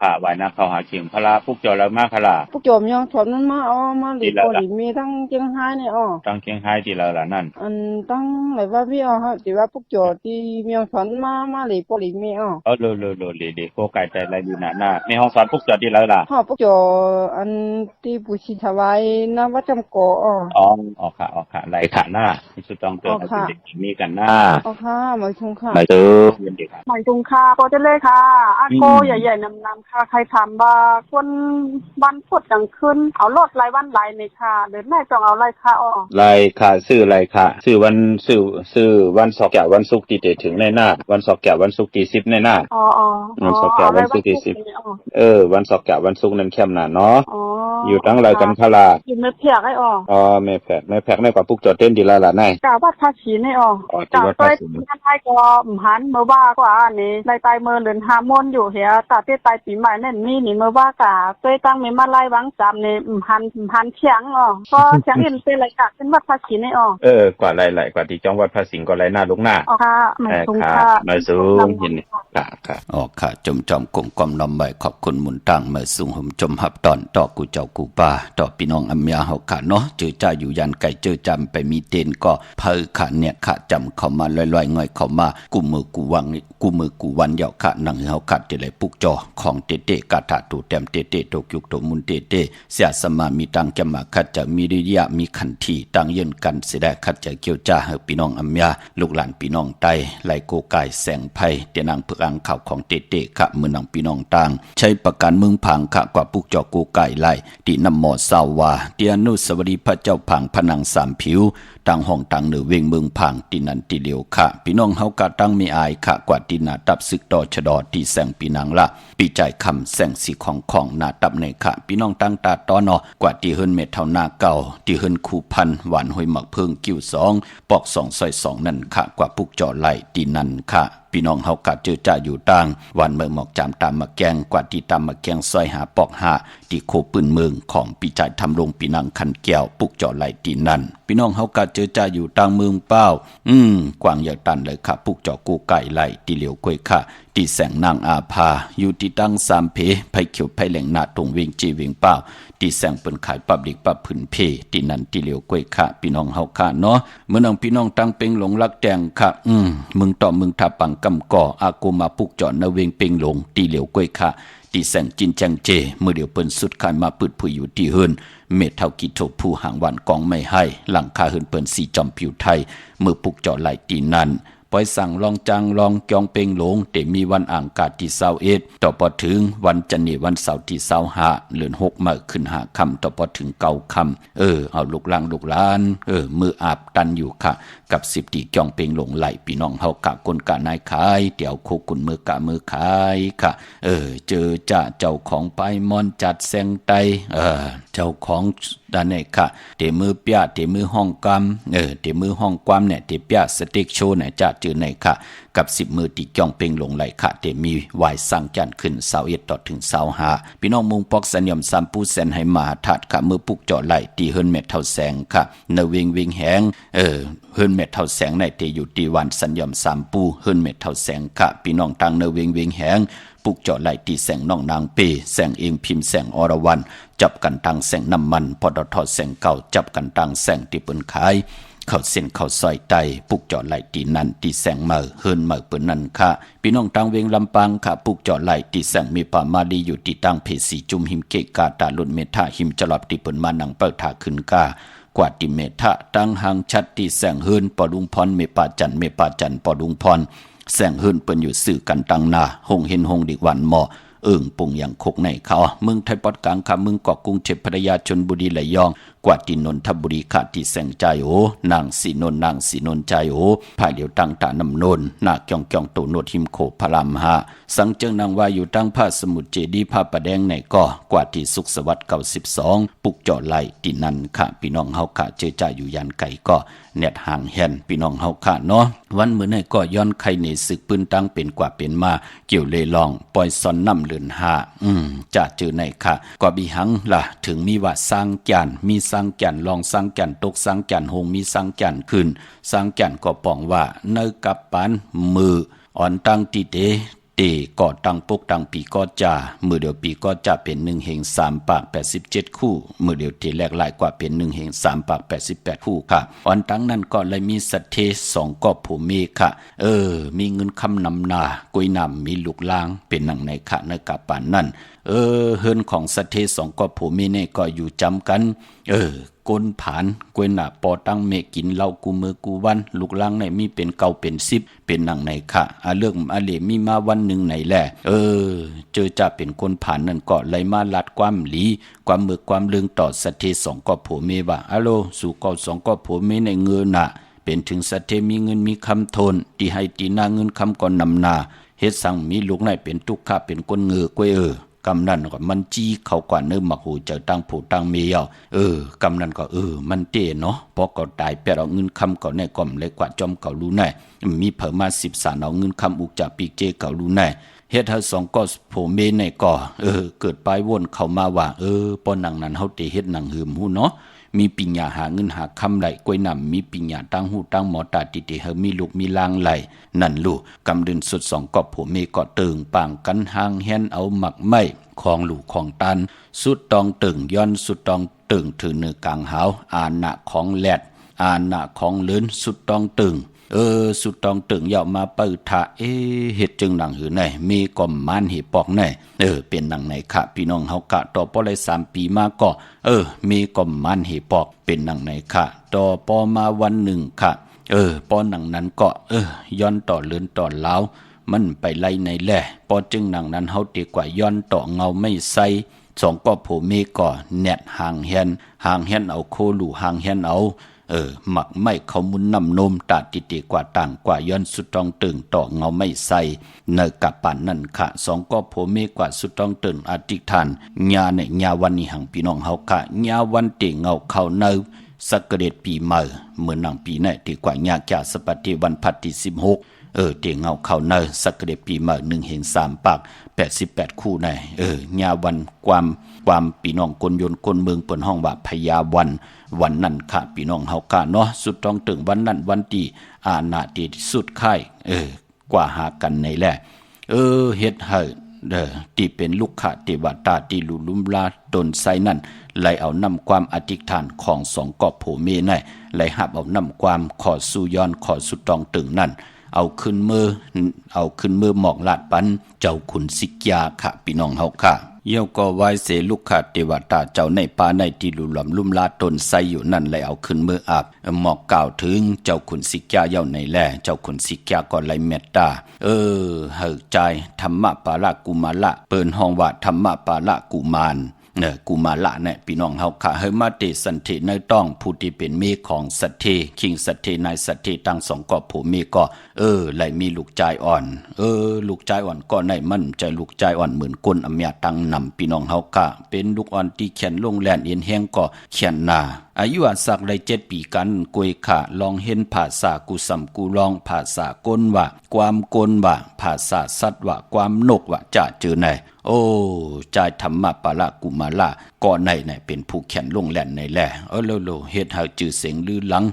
ค่ะไว้นะเขาหาเขียงพระพวกเจ้าแล้วมาค่ะล่ะพวกโยมยังถอนนั้นมามาหลีโปหลีมีทั้งเจียงไฮ้เนี่ยตั้งเจียงไฮ้ที่แล้วล่ะนั่นตั้งแบบว่าพี่ครับที่ว่าพวกโยที่มีถอนมาหลีโปหลีมีโลดีโคไก่ใจไรดีหน้าในห้องสอนพวกเจ้าที่แล้วล่ะพวกโยที่ปุชิถวายนวัดจำโกค่ะไรค่ะหน้าที่สุดต้องเตือนให้เด็กมีกันหน้าค่ะหมายถึงค่ะหมายถึงเย็นดีค่ะหมายถึงค่ะปอจิเลค่ะอาโกใหญ่ๆนำค่ะใครถามว่าคนวันพุธกลางคืนเอารถรายวันรายในค่ะเดินแม่จองเอารายค่ะรายค่ะซื้อรายค่ะซื้อวันสอกแก้ววันศุกร์ที่ถึงในหน้าวันสอกแก้ววันศุกร์ที่10ในหน้าวันสอกแก้ววันศุกร์ที่10วันสอกแก้ววันศุกร์นั้นเข้มหน้าเนาะอยู่ทั้งรายกันพลาอยู่แม่แพกไอ้แม่แพกในกว่าปุกจอดเต้นดีละล่ะนายกะวัดภาษีในกะต้อยท่านไทยก็หันเมื่อว่ากว่านี่รายตายเมื่อเดือน5มนอยู่เหียตาเต้ตายปีใหม่นั่นนี่เมื่อว่ากะต้อยตั้งมีมาไล่วังจำนี่หันเฉียงก็เฉียงเห็นเป็นไรกะเป็นวัดภาษีในกว่าไรกว่าที่จังหวัดภาษีก็ไรหน้าลุกหน้าค่ะไม่สูงค่ะไม่สูงยินค่ะค่ะจมกลมกลมนำใบขอบคุณมุนตั้งเมื่อสูงห่มจมหับตอนต่อกูเจ้ากูป้าต่อพี่น้องอเมียเฮาค่ะเนาะเจอจ่าอยู่ยันไก่เจอจำไปมีเต้นก็เพิ่ค่ะเนี่ยค่ะจำเข้ามาลอยๆง่อยเข้ามากูมือกูวันเหยาค่ะนั่งเฮาคัดจะเลยปุกจอของเตกาถาตูแต้มเตตกยุกตมุนเตเสียสมามีตังแกมาคัดจะมีริยะมีขันทีตั้งยืนกันเสียได้คัดจะเกี่ยวจ้าเฮาพี่น้องอเมียลูกหลานพี่น้องไตไหลโกกายแสงไผเตนางเพืออังข่าวของเตค่ะมือนังพี่น้องต่างใช้ประกันเมืองพังค่ะกว่าปุกจอโกกายไล่ที่นำหมอสาวาเตียนุสวรีพระเจ้าพังพนังสามผิวตั้งห้องตั้งเหนือเวงเมืองพังตินันติเลียวค่ะพี่น้องเฮากะตั้งมีอายค่ะกว่าตินาตับศึกต่อชะดอที่แสงปีนังละปีใจคำแสงสีของนาตับในค่ะพี่น้องตั้งตาตอนกว่าที่เฮินเม็ดเท่าหน้าเก่าที่เฮินคูพันหวานหอยหมักเพิงกิ้ว2ปอก2ซอย2นั่นค่ะกว่าปุกจ่อไหลตินันค่ะพี่น้องเฮากะเจอจ่าอยู่ต่างวันเมืองหมอกจามตามมาแกงกว่าที่ตามมาแกงซอยหาปอกหาที่โคปืนเมืองของปีใจทำลงปีนังคันแก้วปุกจ่อไหลตินันพี่น้องเฮากะเจอจ่าอยู่ต่างเมืองเป้ากวางอยากตันเลยค่ะปุกจ่อกูไก่ไหลที่เหลียวกล้วยค่ะที่แสงนางอาภาอยู่ที่ตั้ง3เพไผเขียวไผแหลงหน้าตรงเวงจีเวงเป้าที่แสงเปิ้นขายปับลิกปับพื้นเพที่นั่นที่เหลียวกล้วยค่ะพี่น้องเฮาค่ะเนาะเมื่อน้องพี่น้องตั้งเป็งหลงรักแดงค่ะมึงต่อมึงทาปังกำก่ออากูมาปุกจอนะเวงเป็งหลงที่เหลียวกล้วยค่ะที่แสงจินจังเจเมื่อเดียวเปิ้นสุดขายมาปืดผู้อยู่ที่เฮินเม็ดเท่ากิโถผู้หางวันกองไม่ให้หลังคาเฮินเปิ้นสีจอมผิวไทยเมื่อปุกจอไหลตีนั่นปล่อยสั่งลองจังลองกองเป่งหลงแต่มีวันอ่างกาดที่21ต่อพอถึงวันจันทร์วันเสาร์ที่25เดือน6มาขึ้น5ค่ำต่อพอถึง9ค่ำเอาลูกหลานมืออาบตันอยู่ค่ะกับ10ตีกองเป่งหลงไหลพี่น้องเฮากะคนกะนายขายเดี๋ยวโคกุนมือกะมือขายค่ะเจอจ่าเจ้าของไปมอนจัดแสงไตเจ้าของด้านไหนค่ะเตมือเปียเตมือห้องกำเตมือห้องความเนี่ยเตเปียสเต็กโชว์เนี่ยจัดจือไหนค่ะกับ10มือตีจ้องเป่งหลงไหลค่ะเตมีวายสั่งจันขึ้น21ต่อถึง25พี่น้องมุงปอกสัญญมสามปูแสนให้มาถัดค่ะมือปุกเจาะไหลตีเฮิรนเม็ดเท่าแสงค่ะเนวิงแหงเฮิรนเม็ดเท่าแสงในเตอยู่ตีวันสัญญมสามปูเฮิรนเม็ดเท่าแสงค่ะพี่น้องตังเนวิงแหงปุกเจาะไหลตีแสงน้องนางเปแสงเองพิมพ์แสงอรวรรณจับกันตังแสงน้ำมันปตทแสงเก่าจับกันตังแสงที่เปิ้นขายเข้าเส้นเข้าซอยไตปุกเจาะไหลตีนันตีแสงเมื่อเฮินเมื่อเปิ้นนั่นค่ะพี่น้องตังเวงลำปางค่ะปุกเจาะไหลตีแสงมีป่ามาดีอยู่ที่ตังเพสีจุมหิมเกกาตาลุนเมธาหิมจลอบที่เปิ้นมานังเปิดถาขึ้นกากว่าติเมธาตังหังชัดที่แสงเฮินปอลุงพรเมปาจันปอลุงพรแสงเฮินเปิ้นอยู่สื่อกันตังนาหงเห็นหงดิกวันหมอ ปุ่งอย่างคกในเขาเมืองไทยปอดกลางค่ะเมืองเกาะกรุงเทพพัทยาชลบุรีไหลยองกว่าที่นนทบุรีขาดที่แสงใจโอนางสีนนใจโอภายเหลียวตั้งตานำนนนาเกียงตูโนดหิมโขพระรามหาสังเจิงนางวาอยู่ตั้งผ้าสมุทรเจดีผ้าประแดงในก็กว่าที่สุขสวัสดิ์92ปุกจอไหลที่นั่นค่ะพี่น้องเฮาค่ะเจอจ่าอยู่ยันไก่ก็เน็ตห่างแหนพี่น้องเฮาค่ะเนาะวันมื้อนี้ก็ย้อนไขในศึกปืนตั้งเป็นกว่าเป็นมาเกี่ยวเลยลองปล่อยซอนน้ำเลือนหาจะเจอในค่ะก็บีหังล่ะถึงมีว่าสร้างแก่นมีสร้างแก่นลองสร้างแก่นตกสร้างแก่นหงมีสร้างแก่นขึ้นสร้างแก่นก็ป้องว่าเนกับปานมืออ่อนตั้งติเตก็ตั้งปกตั้งปีก็จ่ามือเดียวปีก็จ่าเป็น1 แห่ง 3 ปาก 87 คู่มือเดียวที่แรกหลายกว่าเป็น1 แห่ง 3 ปาก 88 คู่ค่ะอ่อนตั้งนั้นก็เลยมีสัตเท2ก็ผู้มีค่ะมีเงินคำนำนากุยนำมีลูกลางเป็นหนังในค่ะในกะปานนั่นเฮิรนของสัตเท2ก็ผู้มีเนี่ยก็อยู่จำกันกนผานกวยหน้าปอตั้งเมกินเหล้ากูมือกูวันลูกลังในมีเป็นเก่าเป็น10เป็นหนังในค่ะเรื่องอเลมีมาวันหนึ่งไหนแหละเจอจะเป็นคนผ่านนั่นก็เลยมาลัดความหลีความมือความเรื่องต่อสัตเท2ก็ผัวเมว่าอะโลสู่ก็2ก็ผัวเมในเงินน่ะเป็นถึงสัตเทมีเงินมีคำโทนที่ให้ตีหน้าเงินคำก่อนนำนาเฮ็ดสั่งมีลูกในเป็นทุกข์เป็นคนเงือกวยกำนันก็มันจี้เขากว่าเนื้อหมักหูเจอตั้งผู้ตั้งเมียวกำนันก็มันเตเนาะพอก็ตายแปดเอาเงินคำก่อนในก่อมเลยกว่าจอมเก่ารู้แน่มีเผอมา10 สารเอาเงินคำอุกจากปีเจเก่ารู้แน่เฮ็ดให้2ก็โผเมในก็เกิดปลายวนเข้ามาว่าปอหนังนั้นเฮาเตเฮ็ดหนังหืมหูเนาะมีปัญญาหาเงินหาคำไหลกวยนำมีปัญญาตั้งหูตั้งหมอตาติเฮมีลูกมีลางไหลนั่นลูกกำเดินสุด2ก็โผเมก็เติงปางกันหางแฮนเอาหมักไม้ของหลู่ของตันสุดตองตึงย้อนสุดตองตึงถือเนื้อกลางหาวอานะของแหลดอานะของเลินสุดตองตึงสุดตองตึงยาวมาเปิดทะเฮ็ดจึงหนังหือไหนมีก่อมมานเหปอกไหนเป็นหนังไหนค่ะพี่น้องเฮากะต่อปอเลย3 ปีมาก็มีก่อมมานเหปอกเป็นหนังไหนค่ะต่อปอมาวันหนึ่งค่ะปอหนังนั้นก็ย้อนต่อเลินต่อลาวมันไปไล่ในแหล่พอจึงหนังนั้นเฮาตีกว่าย้อนต่อเงาไม่ใส่2ก็ผู้มีก็แนดห่างแฮนเอาโคลูห่างแฮนเอาหมักไม่เขามุนนำนมตาติกว่าต่างกว่าย้อนสุดตองตึงต่อเงาไม่ใส่เนกับปานนั่นค่ะ2ก็ผู้มีกว่าสุดตองตึงอธิษฐานญาในญาวันนี้หังพี่น้องเฮาค่ะญาวันเตเงาเข้าเนสักเดชปีใหม่เหมือนหนังปีนี้ที่กว่าญาแก่สปฏิวันพัดที่16เตียงเงาเข้าเนสักเดปีมา1 แห่ง 3 ปาก 88 คู่ในญาวันความพี่น้องคนยนต์คนเมืองเปิ้นห้องว่าพญาวันนั้นค่ะพี่น้องเฮากะเนาะสุดต้องถึงวันนั้นวันที่อาณาติสุดค่ายกว่าหากันในแหละเฮ็ดให้ที่เป็นลูกค้าเทวตาที่ลุมลาตนไซนั่นไล่เอานำความอธิษฐานของ2กอบผู้มีในไล่หับเอานำความขอสู่ย้อนขอสุดต้องถึงนั่นเอาขึ้นมือหมอกลาดปันเจ้าขุนสิกยาค่ะพี่น้องเฮาค่ะเยี่ยวก็ไหว้เสลูกค้าเทวตาเจ้าในป่าในที่ลุมลุ่มลาตนไซอยู่นั่นเลยเอาขึ้นมืออาบหมอกกล่าวถึงเจ้าขุนสิกยาเย่าในแลเจ้าขุนสิกยาก็ไล่เมตตาเฮาใจธรรมปาละกุมาละเปิ้นห้องว่าธรรมปาละกุมารกุมาละเนี่ยพี่น้องเฮาค่ะเฮมาเตสันเทในต้องผู้ที่เป็นเมฆของสัตเทคิงสัตเทนายสัตเทตั้ง2ก็ผู้เมก็ไหลมีลูกใจอ่อนลูกใจอ่อนก็ในมันใจลูกใจอ่อนเหมือนก้นอเมียตั้งนำพี่น้องเฮาค่ะเป็นลูกอ่อนที่เขียนลงแลนเอียนแห้งก็เขียนนาอายุอาสักได้7 ปีกันกวยค่ะลองเห็นภาษากุสัมกูลองภาษาก้นว่าความก้นว่าภาษาสัตว์ว่าความนกว่าจะเจอไหนใจธรรมปาละกุมาละก็ในเป็นผู้เขียนลงแหลนในแหล่โลเฮ็ดให้จื่อเสียงลือหลัง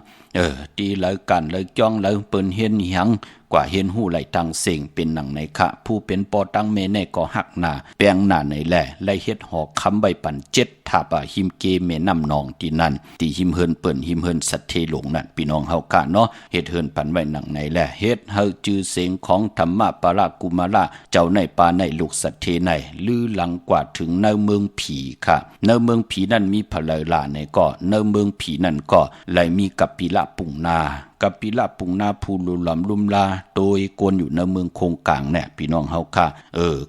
ตีเลยกันเลยจ้องเลยเปิ้นเห็นหยังกว่าเห็นหูไหลตังเสียงเป็นหนังในค่ะผู้เป็นปอตั้งเมในก็หักหน้าแปลงหน้าในแหล่ไล่เฮ็ดหอกคำใบปัน7ทับหิมเกเมน้ำนองที่นั่นที่หิมเฮินเปิ้นหิมเฮินสัตเทหลงนั่นพี่น้องเฮากะเนาะเฮ็ดเฮินปันไว้หนังในแหล่เฮ็ดให้จื่อเสียงของธรรมปาละกุมาละเจ้าในป่าในลูกสัตเทในลือหลังกว่าถึงในเมืองผีค่ะในเมืองผีนั่นมีพลายลาในก็ในเมืองผีนั่นก็ไหลมีกัปปิละปุ่งนา กับปีละปุงนาภูลุลำลุมลาโดยกวนอยู่ในเมืองคงกลางเนี่ยพี่น้องเฮาค่ะ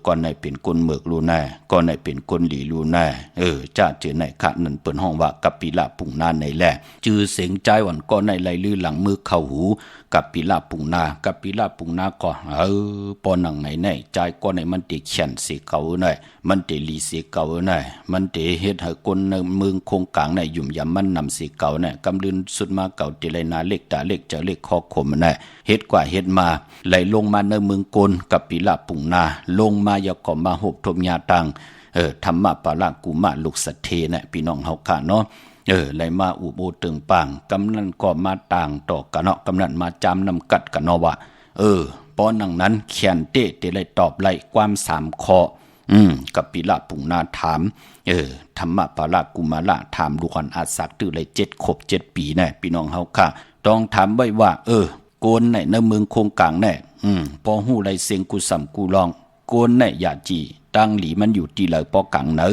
ก่อนไหนเป็นกวนเมือกลูแน่ก่อนไหนเป็นกวนหลีลูแน่จ้าเจอไหนค่ะนั่นเปิ้นห้องว่ากับปีละปุงนาในแหละจือเสียงใจหวันก่อนไหนไหลลือหลังมือเข้าหูกับปีละปุงนากับปีละปุงนาก็ปอนังไหนใจก่อนไหนมันติเขียนเสียเก่าหน่อยมันติลีเสียเก่าหน่อยมันติเฮ็ดให้คนในเมืองคงกลางในยุ่มยำมันนำเสียเก่าเนี่ยกำลืนสุดมาเก่าติไรนาเล็กตาเล็กจะเล็กคอขมเนี่ยเฮ็ดกว่าเฮ็ดมาไหลลงมาในเมืองกลกับปีละปุงนาลงมาอย่าก่อมาหบทมยาตังธรรมะปะละกุมะลุกสะเทเนี่ยพี่น้องเฮาค่ะเนาะไหลมาอุโบตึงปางกำนันก็มาต่างต่อกันเนาะกำนันมาจำนำกัดกันเนาะว่าป้อนนังนั้นเขียนเตเลยตอบไล่ความ3ข้อกับปีละปุงนาถามธรรมะปะละกุมะละถามลูกอันอาสักตื้อเลย7 ครบ 7 ปีแน่พี่น้องเฮาค่ะต้องถามไว้ว่าโกนในเมืองคงกลางแน่พอฮู้ไรเสียงกูสำกูลองโกนในอย่าจีตั้งหลีมันอยู่ที่เลยปอกลางเน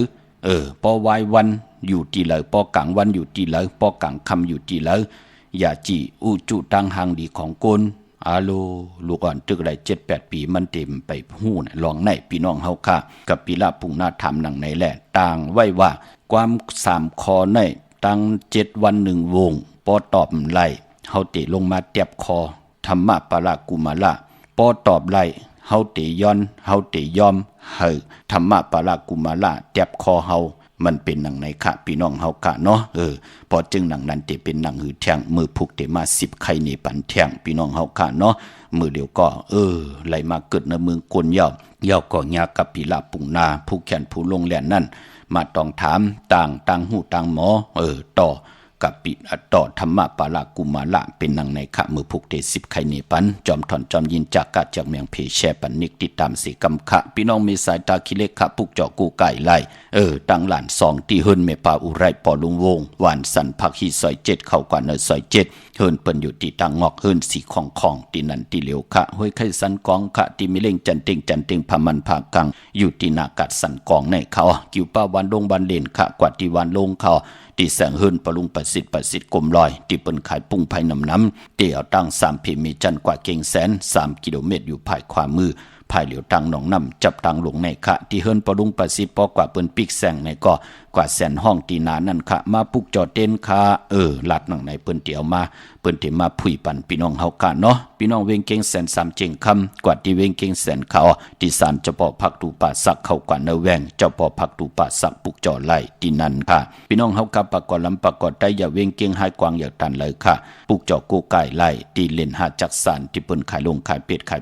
ปอวายวันอยู่ที่เลยปอกลางวันอยู่ที่เลยปอกลางคำอยู่ที่เลยอย่าจีอุจุตั้งหางดีของโกนอาโลลูกอ่อนตึกไร7-8 ปีมันเต็มไปหู้ลองในพี่น้องเฮาค่ะกับปีละปุงนาทำหนังในแหละต่างไว้ว่าความ3ข้อในตั้ง7 วัน1 วงปอตอบไล่เฮาเตลงมาเตียบคอธรรมะปะละกุมะละปอตอบไล่เฮาเตย้อนเฮาเตยอมธรรมะปะละกุมะละเตียบคอเฮามันเป็นหนังในค่ะพี่น้องเฮากะเนาะพอจึงหนังนั้นจะเป็นหนังหือแทงมือผูกเตมา10 ไข่นี่ปันแทงพี่น้องเฮากะเนาะมือเดียวก็ไหลมาเกิดในเมืองกวนยาวก็ยากับปีละปุงนาผู้แขนผู้ลงแหลนนั่นมาต้องถามต่างหูต่างหมอต่อกับปิต่อธรรมะปะละกุมะละเป็นหนังในค่ะมือผูกเต10 ไข่นี่ปันจอมถอนจอมยินจากกะจากเมียงเพแชปันนิกติดตามสีกำคะพี่น้องมีสายตาคิเล็กค่ะปุกเจาะกูไก่ไล่ตั้งหลาน2ที่เฮิรนเมปาอุไรปอลุงวงหวานสันพักฮีซอย7เข้ากว่าเนซอย7เฮิรนเปิ้นอยู่ที่ตังงอกเฮิรนสีของที่นั่นที่เหลียวค่ะห้วยไข่สันกองค่ะที่มีเล่งจันเต็งพามันผากังอยู่ที่นากัดสันกองในเขากิวป้าวันลงบันเลนค่ะกว่าที่วันลงเขาที่แสงเฮิรนปลุงประสิทธิ์กลมลอยที่เปิ้นขายปุ้งไผ่น้ำเตี่ยวตั้ง3 เพมีจันกว่าเก่งแสน3 กิโลเมตรอยู่ภายขวามือภายเหลียวตังหนองน้ำจับตังหลงในค่ะที่เฮิรนปลุงประสิทธิ์ปอกว่าเปิ้นปิกแสงในก็กว่าแสนห้องตีนานั่นค่ะมาปุกจอเต้นค่ะลัดหนังในเปิ้นเตี่ยวมาเปิ้นที่มาผุยปันพี่น้องเฮากะเนาะพี่น้องเวงเก่งแสน3 เจงคำกว่าที่เวงเก่งแสนเขาที่ศาลเจ้าพ่อพักตูป่าสักเข้ากว่าเนแวงเจ้าพ่อพักตูป่าสักปุกจอไล่ที่นั่นค่ะพี่น้องเฮากับปากกอลำปากกอได้อย่าเวงเก่งให้กวางอย่าตันเลยค่ะปุกจอกูไก่ไล่ที่เล่นหาจักสานที่เปิ้นขายลงขายเป็ดขาย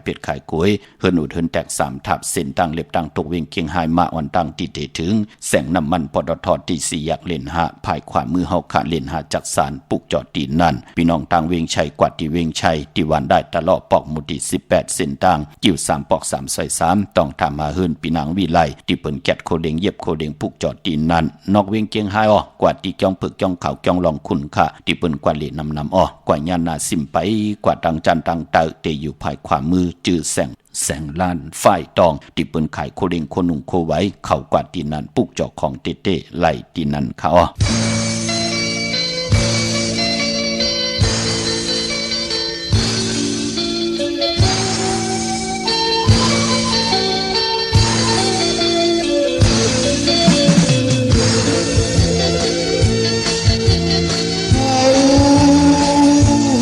กล้วยเฮิรนอุดเฮิรนแตก3 ทับเส้นตั้งเล็บตั้งตกเวงเก่งให้มาอ่อนตั้งที่เตถึงแสงน้ำมันปตทที่4อยากเล่นหาภายขวามือเฮาค่ะเล่นหาจักสานปุกจอตีนั่นพี่น้องทางเวงชัยกว่าที่เวงชัยที่วันได้ตลอดปอกมุติ18 เส้นทางกิ้ว3 ปอก3 ซอย 3ต้องทำมาเฮิรนปีนางวิไลที่เปิ้นแกดโคเดงเย็บโคเดงปุกจอตีนั่นนอกเวงเกียงไฮกว่าที่จ้องผึกจ้องเขาจ้องลองคุณค่ะที่เปิ้นกว่าเล่นนำกว่าญาณาสิมไปกว่าตังจันตังเตอเตอยู่ภายขวามือจื้อแสงล้านฝ่ายตองที่เปิ้นขายโคเดงโคนุ่งโคไว้เข้ากว่าตีนั่นปุกจอของเต้ไล่ตีนั่นค่ะ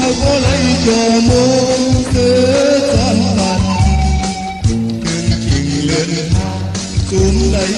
Hãy subscribe cho kênh Ghiền Mì Gõ để không bỏ lỡ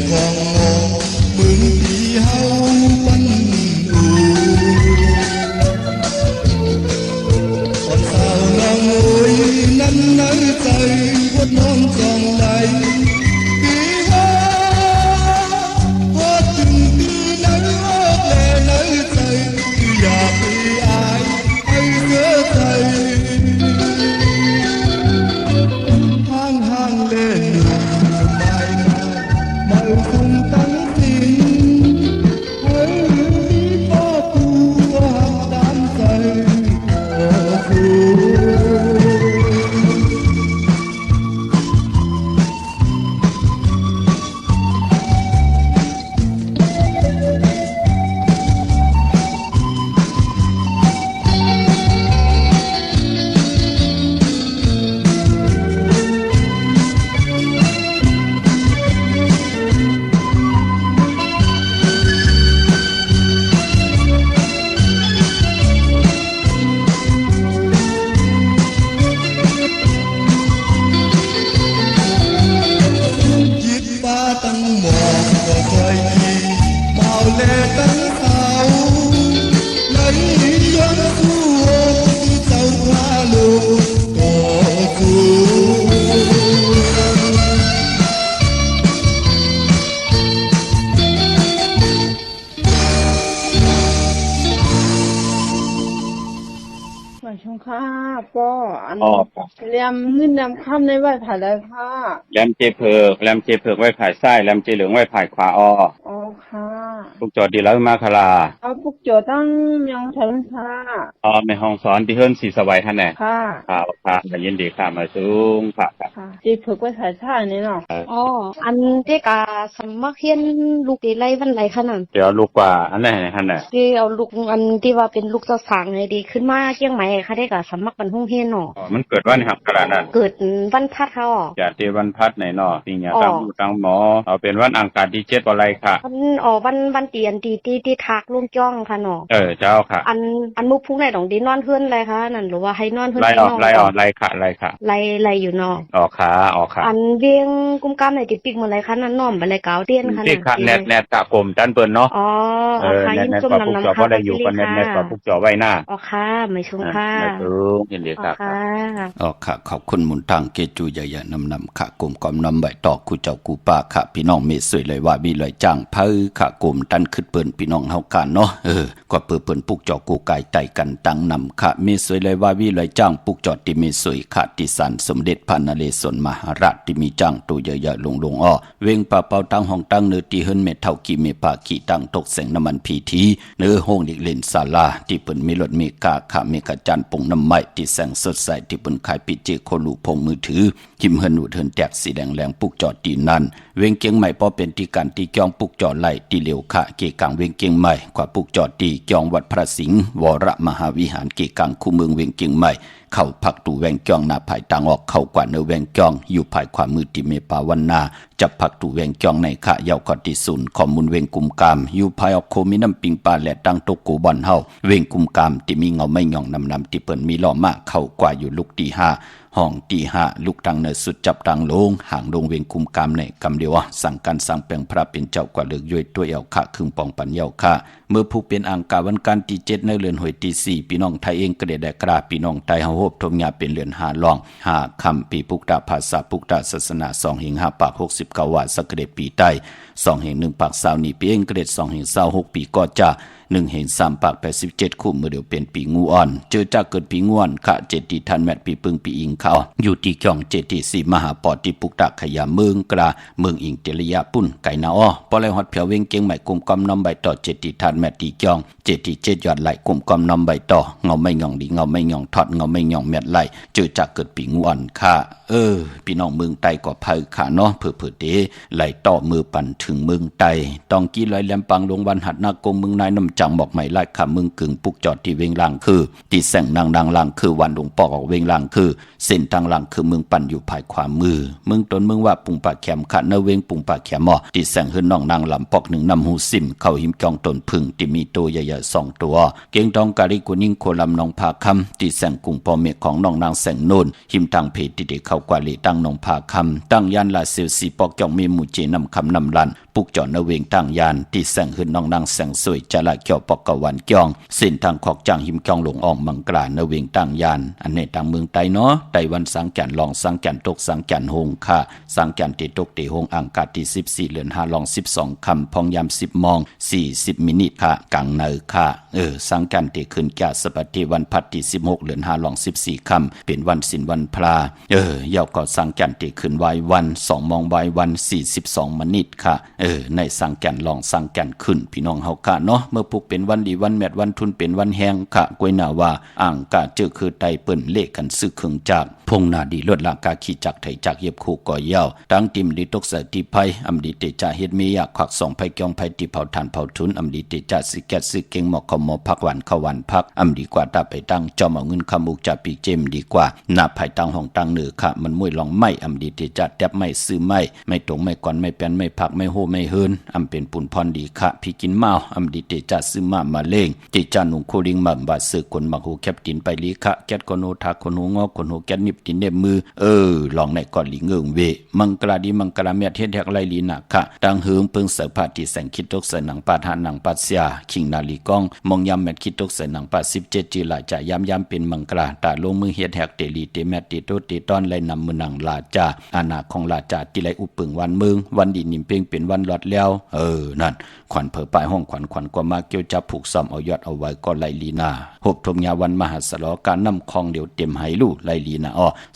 ของมองมึงที่เฮาปันอูก่อนสาวน้องโอยนั้นในใจวัดน้องจองไหลพี่ว่าพอถึงที่ไหนแลในใจคืออยากให้อายให้เธอใจห้างเล่นไม่คงตั้งทิ้งให้มีพ่อตัวตามใจโอ้ครูยิดป้าตั้งหมอกก็คอยขี่เมาแลตั้งเท้าไหนยังสู้ที่เจ้าพาลูกก็สู้ หมายชงค่ะก็อันเรียมขึ้นนำค่ำในไหวผ่าเลยค่ะ แรมเจเผือกแรมเจเผือกไว้ผายไส้แรมเจเหลืองไว้ผายขวาออ อ๋อค่ะ พวกจอดดีแล้วมาคารา เอาปุกโจตั้งยังฉันค่ะ ในห้องสอนที่เฮิรนสีสวัยท่านแน่ ค่ะ ค่ะยินดีค่ะมาสูงค่ะ ค่ะจีฝึกไว้ถ่ายท่านี่เนาะ อ๋อ อันที่กาสมัครเรียนลูกตีไรวันไรขนาด เดี๋ยวลูกกว่าอันไหนท่านแน่ ที่เอาลูกอันที่ว่าเป็นลูกเจ้าสางไงดีขึ้นมาเชียงใหม่ค่ะได้กาสมัครบันทุ่งเฮียนเนาะ มันเกิดวันหักขนาดนั้น เกิดวันพัดเขาอ๋อ อย่าเทวันพัดไหนเนาะปีนี้ตั้งหมอเอาเป็นวันอังคารที่7อะไรค่ะ วันเตียนที่ทักลุงจ้องค่ะเนาะ เจ้าค่ะ อันมุกพุกไหนต้องดีนอนเพื่อนอะไรคะนั่นหรือว่าให้นอนเพื่อน ไล่ พี่ อ น้ อ อก ง ไล่ออกไล่ค่ะไล่ค่ะ ไล่อยู่เนาะ ออกขา อันเวียงกุมกามไหนติปิกเมื่อไรคะนั่นน้อมอะไรเก่าเตียนค่ะ ที่ค่ะแนทกะกลมจันเปิ้นเนาะ อ๋อค่ะ แน ยิ้ม ท ส้ม กว่าพวก น้ำ จอ น้ำ ก็ได้อยู่กันแนทกว่าพวกจอไว้หน้า อ๋อค่ะไม่ชงค่ะ มาสูงยินดี อ๋อ ครับ ค่ะ ค่ะขอบคุณมุนตังเกจูใหญ่ๆนำค่ะกลุ่มกอมนำใบตอกกูเจ้ากูป้าค่ะพี่น้องเมสวยเลยว่ามีเลยจ้างเพิ่ค่ะกลุ่มตันขึ้นเปิ้นพี่น้องเฮากันเนาะกว่าเปิ้นปุกจอกูกายใจกันตั้งนำค่ะเมสวยเลยว่าวิเลยจ้างปุกจอติเมสวยค่ะติสันสมเด็จพระนเรศวรมหาราชที่มีจ้างตัวใหญ่ๆลงอ้อเวงป่าเป่าตั้งห้องตั้งเนื้อที่เฮิรนเมเท่ากี่เมปากี่ตั้งตกแสงน้ำมันพีทีเนื้อห้องดิกเล่นศาลาที่เปิ้นมีรถมีกาค่ะมีกระจันปงน้ำไม้ที่แสงสดใสที่เปิ้นขายปิเจโคลูพงมือถือหิมเฮิรนอุดเฮิรนแตกสีแดงแรงปุกจอดตีนั่นเวงเกียงใหม่พอเป็นที่การที่จ้องปุกจอดไหลที่เหลียวค่ะเกกังเวงเกียงใหม่กว่าปุกจอดตีจ้องวัดพระสิงห์วรมหาวิหารเกกังคู่เมืองเวงเกียงใหม่เข้าพักตูแวงจ้องหน้าภายต่างออกเข้ากว่าเนื้อแวงจ้องอยู่ภายขวามือที่เมปาวันนาจับพักตูแวงจ้องในขะยาวกอติสุนข้อมูลเวงกุมกามอยู่ภายออกโคมิน้ำปิงปาและตั้งตกกูบอนเฮาเวงกุมกามที่มีเงาไม่หย่องนำที่เปิ้นมีล้อมากเข้ากว่าอยู่ลูกตี5ห้องตี5ลูกตังเนสุดจับตังลงห่างลงเวงกุมกามในกำเดียวสั่งการสั่งแปลงพระเป็นเจ้ากว่าเลือกย่อยตัวเอวค่ะครึ่งปองปัญญาค่ะเมื่อผู้เป็นอังกาวันการที่7ในเรือนหวยที่4พี่น้องไทยเองก็ได้กราพี่น้องไทยเฮาโฮบทมยาเป็นเรือน5ลอง5คำปีปุกตาภาษาปุกตาศาสนา2หิง5ปาก69ว่าสักเดปีใต้2หิง1ปาก20นี่ปีเองก็ได้2หิง26ปีก็จะ1เห็น3ปาก87คู่เมื่อเดียวเป็นปีงูอ่อนเจอจากเกิดปีง่วนขะเจติทันแมทปีปึงปีอิงเขาอยู่ที่จ่องเจติสีมหาปอติปุกตะขยาเมืองกราเมืองอิงเตริยาปุ่นไก่นาอ้อปอไลฮอดเพียวเวงเกียงใหม่กุมกอมน้ำใบต่อเจติทันแมทตีจ่องเจติ7ยอดไหลกุมกอมน้ำใบต่อเงาไม่หย่องดีเงาไม่หย่องทอดเงาไม่หย่องแมทไหลเจอจากเกิดปีงูอ่อนค่ะพี่น้องเมืองไตก็ภัยค่ะเนาะเผื่อเดไหลต่อมือปั่นถึงเมืองไตต้องกี้ลอยแหลมปังลงวันหัดนากงเมืองนายน้ำจังบอกไม่ไล่ขาเมืองกึ่งปุกจอดที่เวงลางคือที่แสงนางลางคือวันหลวงปอกออกเวงลางคือเส้นทางลางคือเมืองปั่นอยู่ภายขวามือเมืองตนเมืองว่าปุงปากแขมค่ะเนเวงปุงปากแขมอที่แสงหื้นน้องนางลำปอกหนึ่งนำหูซิมเข้าหิมจองตนพึ่งที่มีตัวใหญ่ๆ2ตัวเกียงทองกาลิกุนิ่งโคลำน้องพาคำที่แสงกุงปอเมฆของน้องนางแสงโนนหิมทางเพจที่เด็กเข้ากว่าลีตั้งน้องพาคำตั้งยันลาเซลสีปอกจองมีมูเจนำคำนำลัน ปลุกจอดนเวงตั้งยานที่แสงขึ้นน้องนางแสงสวยจะละเกี่ยวปอกกะวันจ้องเส้นทางขอกจางหิมกองหลงออกมังกรานเวงตั้งยานอันนี้ต่างเมืองไตเนาะไตวันสังจันลองสังจันตกสังจันหงค่ะสังจันติตกติหงอังกาที่14เดือน5ลอง12คำพองยาม10 โมง 40 มินิค่ะกังเนอค่ะสังจันติขึ้นแก่สปัติวันพัดที่16เดือน5ลอง14คำเป็นวันศิลวันพลายาวก็สังจันติขึ้นวายวัน2 โมงวายวัน42 มินิค่ะในสังจันลองสังจันขึ้นพี่น้องเฮาค่ะเนาะเมื่อพุกเป็นวันดีวันแมดวันทุนเป็นวันแหงค่ะกวยหน้าว่าอ่างกาเจอคือไตเปิ้นเลขกันซึกเครื่องจากพงนาดีลวดลากาขี่จักไถจักเย็บคู่ก่อยาวตั้งติมดีตกเสติภัยอำดีเตจาเฮ็ดมีอยากขวักส่องไผกองไผติเผาทานเผาทุนอำดีเตจาสิแกสิเก่งหมอกขมอพักวันเข้าวันพักอำดีกว่าตาไปตั้งจอมเอาเงินคำมุกจะปีเจมดีกว่าหน้าไผตั้งห้องตั้งเหนือค่ะมันมวยลองไม่อำดีเตจาแทบไม่ซื้อไม่ตรงไม่ก่อนไม่แป้นไม่พักไม่โหไม่เฮินอำเป็นปุ่นพรดีค่ะพี่กินเมาอำดีเตจาซื้อมาเล่งเตจาหนุ่งโคลิงมาบาดซึกคนมักหูแคบตินไปลีค่ะแก๊สคนโหทักคนหูงอคนหูแก๊สนิบตินเน็บมือลองในก่อนลีเงิงเวมังกราดีมังกราเมียเทศแทกไลลีนะค่ะดังเหิงเปิงเสือผ้าที่แสงคิดตกใส่หนังปาทานหนังปัดเสียขิงนาลีกองมองยำแมทคิดตกใส่หนังปัด17จีหลายจ่ายย้ำเป็นมังกราตาลงมือเฮ็ดแหกเตลีเตแมตติโตติตอนไลนำมือหนังลาจาอาณาของลาจาที่ไลอุปึงวันเมืองวันดีนิ่มเพ่งเป็นวันหลอดแล้วนั่นขวัญเผอปลายห้องขวัญกว่ามาเกี่ยวจับผูกซ้ำเอายอดเอาไว้ก็ไลลีนาหบทมยาวันมหาสลอการนำคองเดี๋ยวเต็มไหลู่ไลลีนา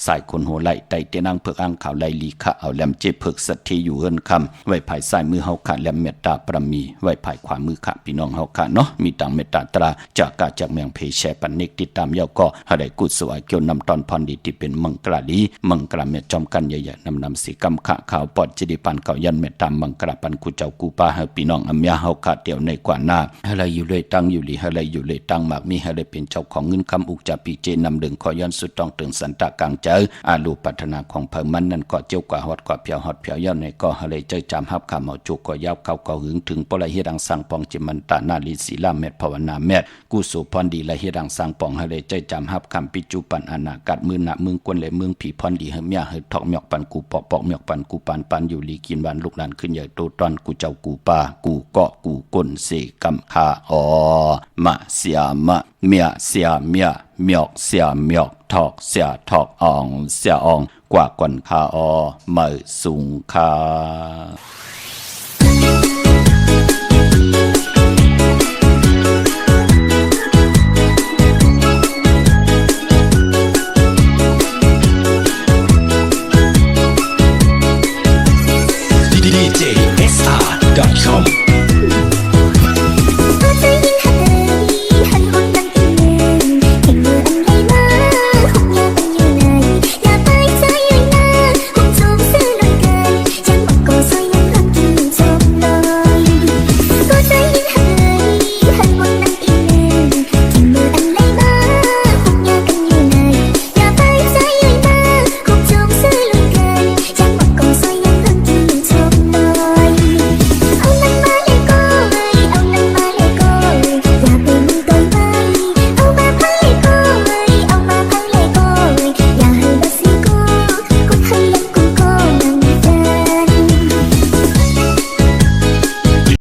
สายคนโหไลไตเตนังเพิกอ่างข่าวไลลีคะเอาแหลมเจ็บเพิกสัตทีอยู่เฮินคำไว้ภายซ้ายมือเฮาค่ะแหลมเมตตาประมีไว้ภายขวามือค่ะพี่น้องเฮาค่ะเนาะมีตังเมตตาตราจากกาจากเมืองเพแชปันเนกติดตามยาวก็หาได้กุศลเกี่ยวนำตอนพรดีที่เป็นมังกราลีมังกราเมตจอมกันใหญ่ๆนำสีกำขะขาวปอดจิดิปันเก่ายันเมตตามังกราปันกุเจ้ากูปาเฮพี่น้องอำยาเฮาค่ะเดี่ยวในกว่าหน้าอะไรอยู่เลยตั้งอยู่หลีอะไรอยู่เลยตั้งมากมีอะไรเป็นเจ้าของเงินคำอุกจะปีเจนำดึงขอย้อนสุดต้องตึงสันตะกังเจออาลูปัฒนาของเพิ่มมันนั่นก็เจ้ากว่าฮอดกว่าเพียวฮอดเพียวย้อนในก็อะไรเจอจำฮับคำเอาจุกก็ยาวเข้าก็หึงถึงปละเฮดังสังปองจิมันตานาลีศีลาเมตภาวนาเมตกุสุพรดีละเฮดังสังปองอะไรเจอจำฮับคำปิจุปันอนากัดมือหนามือกวนเลยเมืองผีพรดีเฮมยาเฮทอกหมอกปันกูปอกหมอกปันกูปันอยู่ลีกินวันลูกหลานขึ้นใหญ่โตตอนกูเจ้ากูปากูเกาะกูก้นเสกำคามะเสียมะเมียเสียเมียหมอกเสียหมอกทอกเสียทอกอ่องเสียอ่องกว่าก่อนคาเมื่อสูงคาDJSR.com